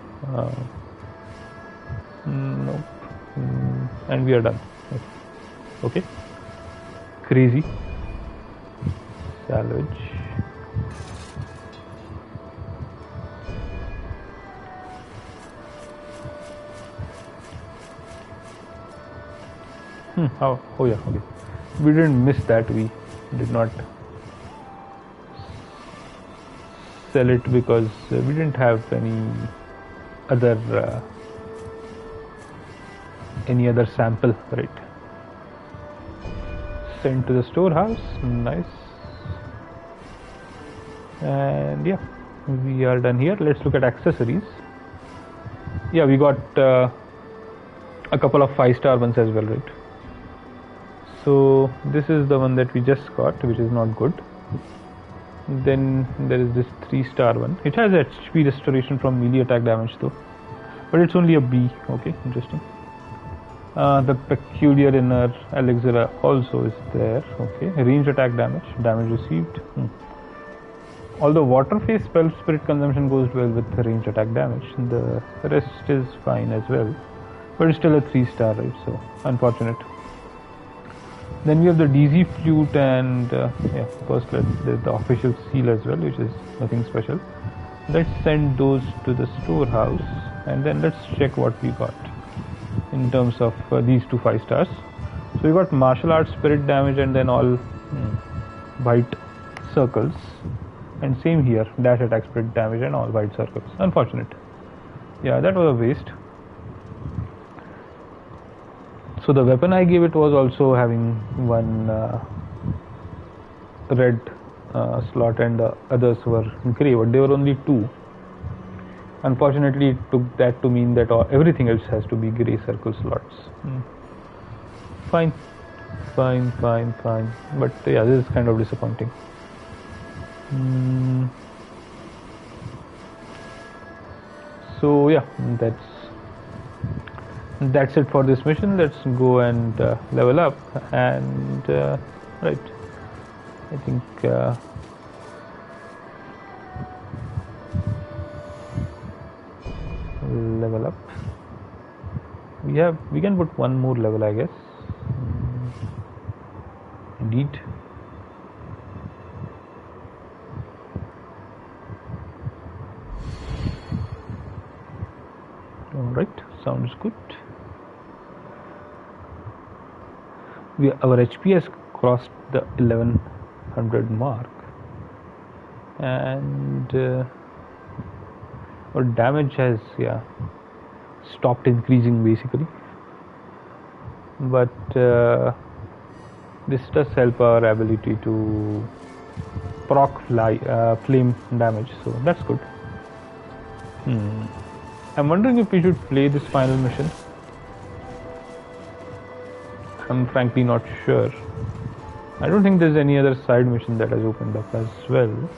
Nope. And we are done. Okay. crazy. Salvage. Oh yeah, okay. We didn't miss that. We did not sell it because we didn't have any other sample, right? Sent to the storehouse. Nice. And yeah, we are done here. Let's look at accessories. Yeah, we got a couple of 5-star ones as well, right? So this is the one that we just got, which is not good. Then there is this 3-star one. It has HP restoration from melee attack damage though, but it's only a B. Okay, interesting. The peculiar inner elixir also is there. Okay, range attack damage received. Although water phase spell spirit consumption goes well with the range attack damage, the rest is fine as well, but it's still a 3-star, right? So unfortunate. Then we have the DZ flute and yeah, first there's the official seal as well, which is nothing special. Let's send those to the storehouse and then let's check what we got in terms of these 2 5-stars. So we got martial arts spirit damage and then all white circles, and same here, dash attack spirit damage and all white circles. Unfortunate. Yeah, that was a waste. So the weapon I gave it was also having one red slot and the others were grey, but they were only 2. Unfortunately, it took that to mean that everything else has to be grey circle slots. Fine. But yeah, this is kind of disappointing. So yeah, that's it for this mission. Let's go and level up and right, I think level up. We can put one more level, I guess. Indeed. All right, sounds good. Our HP has crossed the 1100 mark, and our damage has stopped increasing basically, but this does help our ability to proc flame damage, so that's good. I'm wondering if we should play this final mission. I'm frankly not sure. I don't think there's any other side mission that has opened up as well,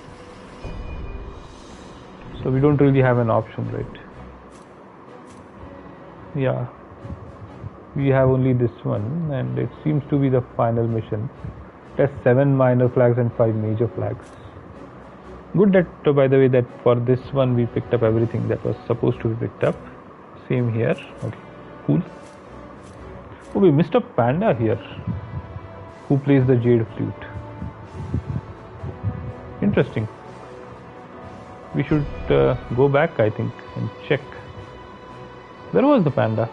so we don't really have an option, right? Yeah, we have only this one, and it seems to be the final mission. It has 7 minor flags and 5 major flags. Good that, by the way, that for this one we picked up everything that was supposed to be picked up. Same here. Okay, cool. Oh, we missed a panda here who plays the jade flute. Interesting. We should go back, I think, and check. Where was the panda?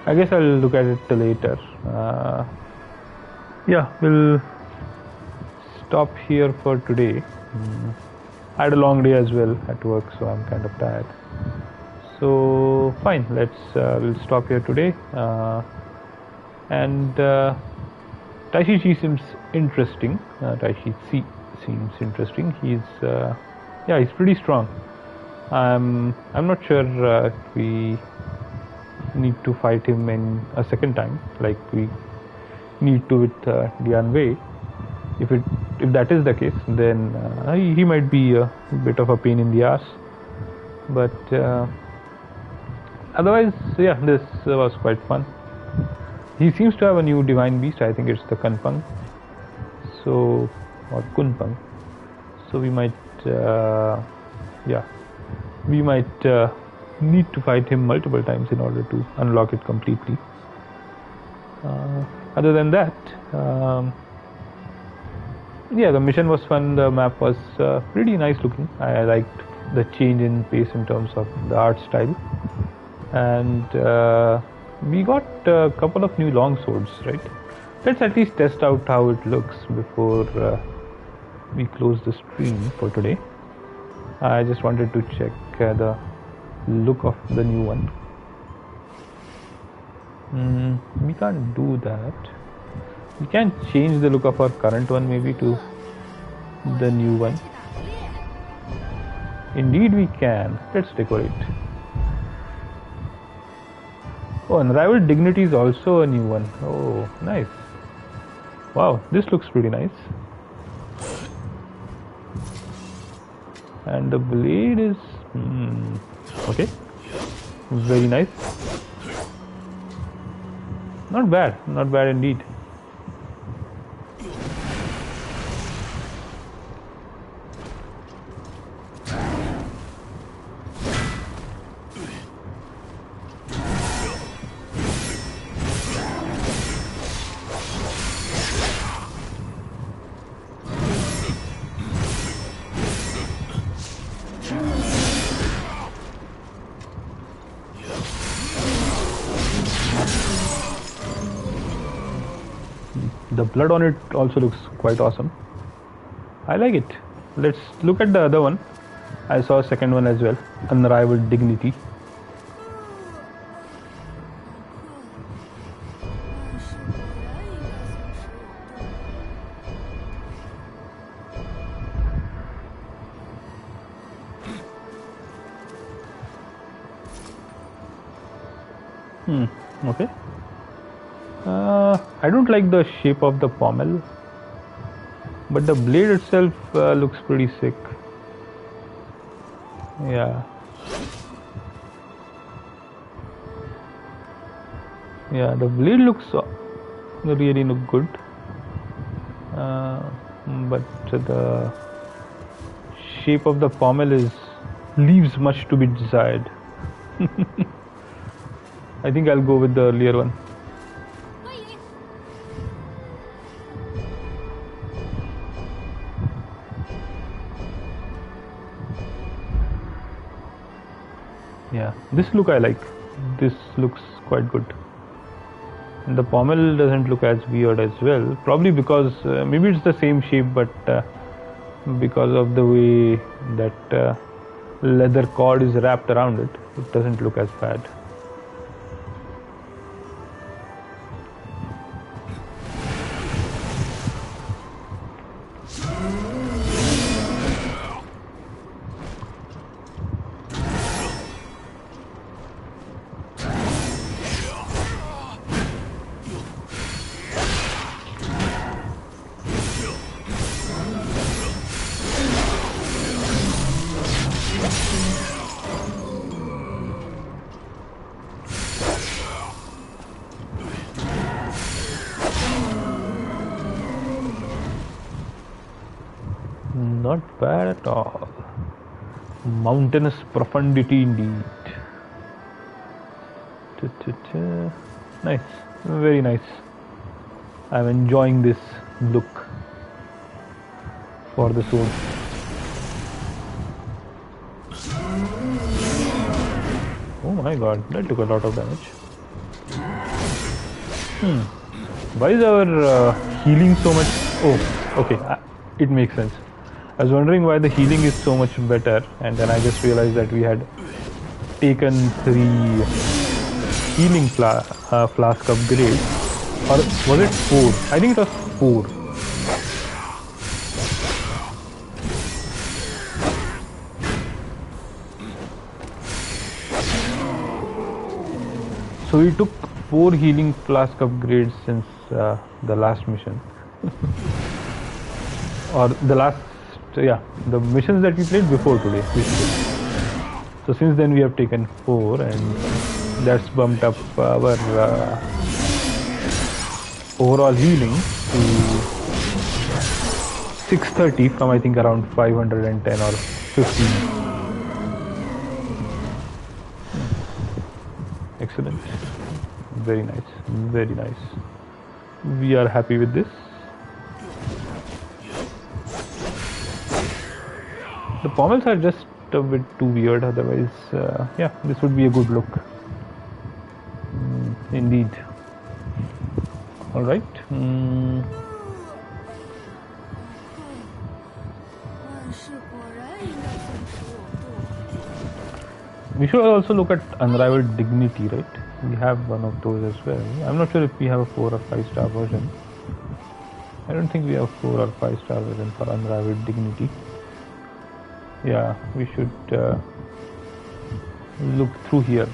I guess I'll look at it later. Yeah, we'll stop here for today. I had a long day as well at work, so I'm kind of tired. So fine, we'll stop here today. And Taishi seems interesting. Taishi seems interesting. He's pretty strong. I'm not sure if we need to fight him in a second time, like we need to with Dian Wei. If that is the case, then he might be a bit of a pain in the ass. But otherwise, yeah, this was quite fun. He seems to have a new divine beast. I think it's the Kunpang, or Kunpang. So we might, need to fight him multiple times in order to unlock it completely. Other than that, yeah, the mission was fun. The map was pretty nice looking. I liked the change in pace in terms of the art style, and we got a couple of new long swords, right? Let's at least test out how it looks before we close the stream for today. I just wanted to check the look of the new one. We can't do that. We can change the look of our current one maybe to the new one. Indeed we can. Let's decorate. Oh, Unrivaled Dignity is also a new one. Oh, nice. Wow, this looks pretty nice. And the blade is... okay. Very nice. Not bad indeed. The blood on it also looks quite awesome. I like it. Let's look at the other one. I saw a second one as well. Unrivaled Dignity. Okay. I don't like the shape of the pommel, but the blade itself looks pretty sick. Yeah. Yeah, the blade looks really good. But the shape of the pommel leaves much to be desired. I think I'll go with the earlier one. Yeah, this look I like. This looks quite good. And the pommel doesn't look as weird as well. Probably because maybe it's the same shape, but because of the way that leather cord is wrapped around it, it doesn't look as bad. Not bad at all. Mountainous profundity indeed. Nice, very nice. I'm enjoying this look for the sword. Oh my god, that took a lot of damage. Why is our healing so much? Oh, okay, it makes sense. I was wondering why the healing is so much better, and then I just realized that we had taken 3 healing flask upgrades, or was it 4? I think it was 4. So we took 4 healing flask upgrades since the last mission, or the last. Yeah, the missions that we played before today. So since then we have taken 4, and that's bumped up our overall healing to 630 from I think around 510 or 15. Excellent. very nice, very nice. We are happy with this. The pommels are just a bit too weird, otherwise yeah, this would be a good look. Indeed. All right. 万事果然应该松弛有度。 We should also look at Unrivaled Dignity, right? We have one of those as well. I'm not sure if we have a 4 or 5 star version. I don't think we have 4 or 5 star version for Unrivaled Dignity. Yeah, we should look through here.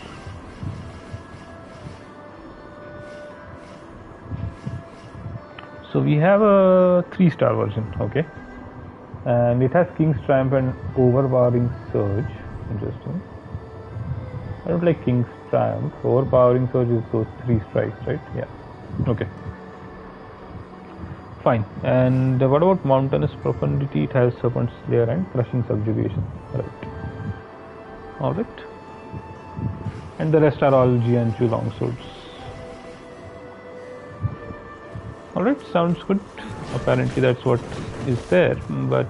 So we have a 3 star version, okay, and it has King's Triumph and Overpowering Surge. Interesting. I don't like King's Triumph. Overpowering Surge is those 3 strikes, right? Yeah. Okay. Fine. And what about Mountainous Profundity? It has Serpent Slayer and Crushing Subjugation. Right. Alright. And the rest are all Jianchu longswords. Alright, sounds good. Apparently that's what is there, but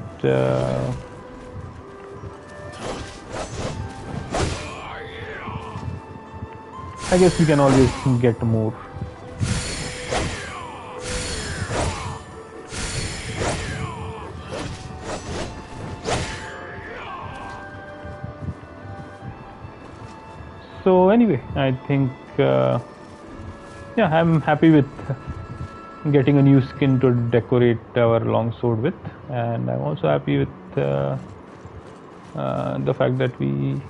I guess we can always get more. So anyway, I think yeah, I'm happy with getting a new skin to decorate our longsword with, and I'm also happy with the fact that we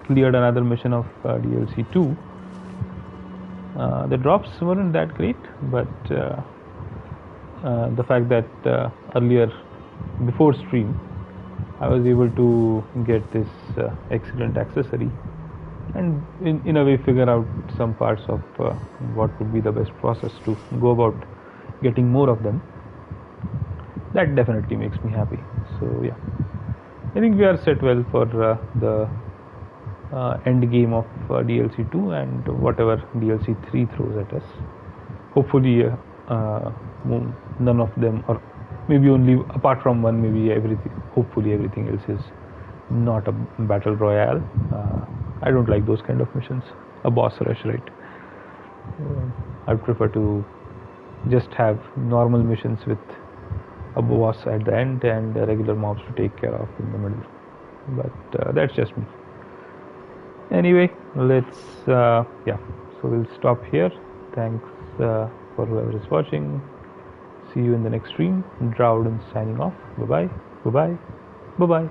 cleared another mission of DLC 2. The drops weren't that great, but the fact that earlier, before stream, I was able to get this excellent accessory, and in a way figure out some parts of what would be the best process to go about getting more of them. That definitely makes me happy. So yeah, I think we are set well for the end game of DLC 2 and whatever DLC 3 throws at us. Hopefully none of them, or maybe only apart from one, maybe everything, hopefully everything else is not a battle royale. I don't like those kind of missions, a boss rush, right? I'd prefer to just have normal missions with a boss at the end and regular mobs to take care of in the middle. But that's just me. Anyway, let's yeah, so we'll stop here. Thanks for whoever is watching. See you in the next stream. Drouden signing off. Bye bye. Bye bye. Bye bye.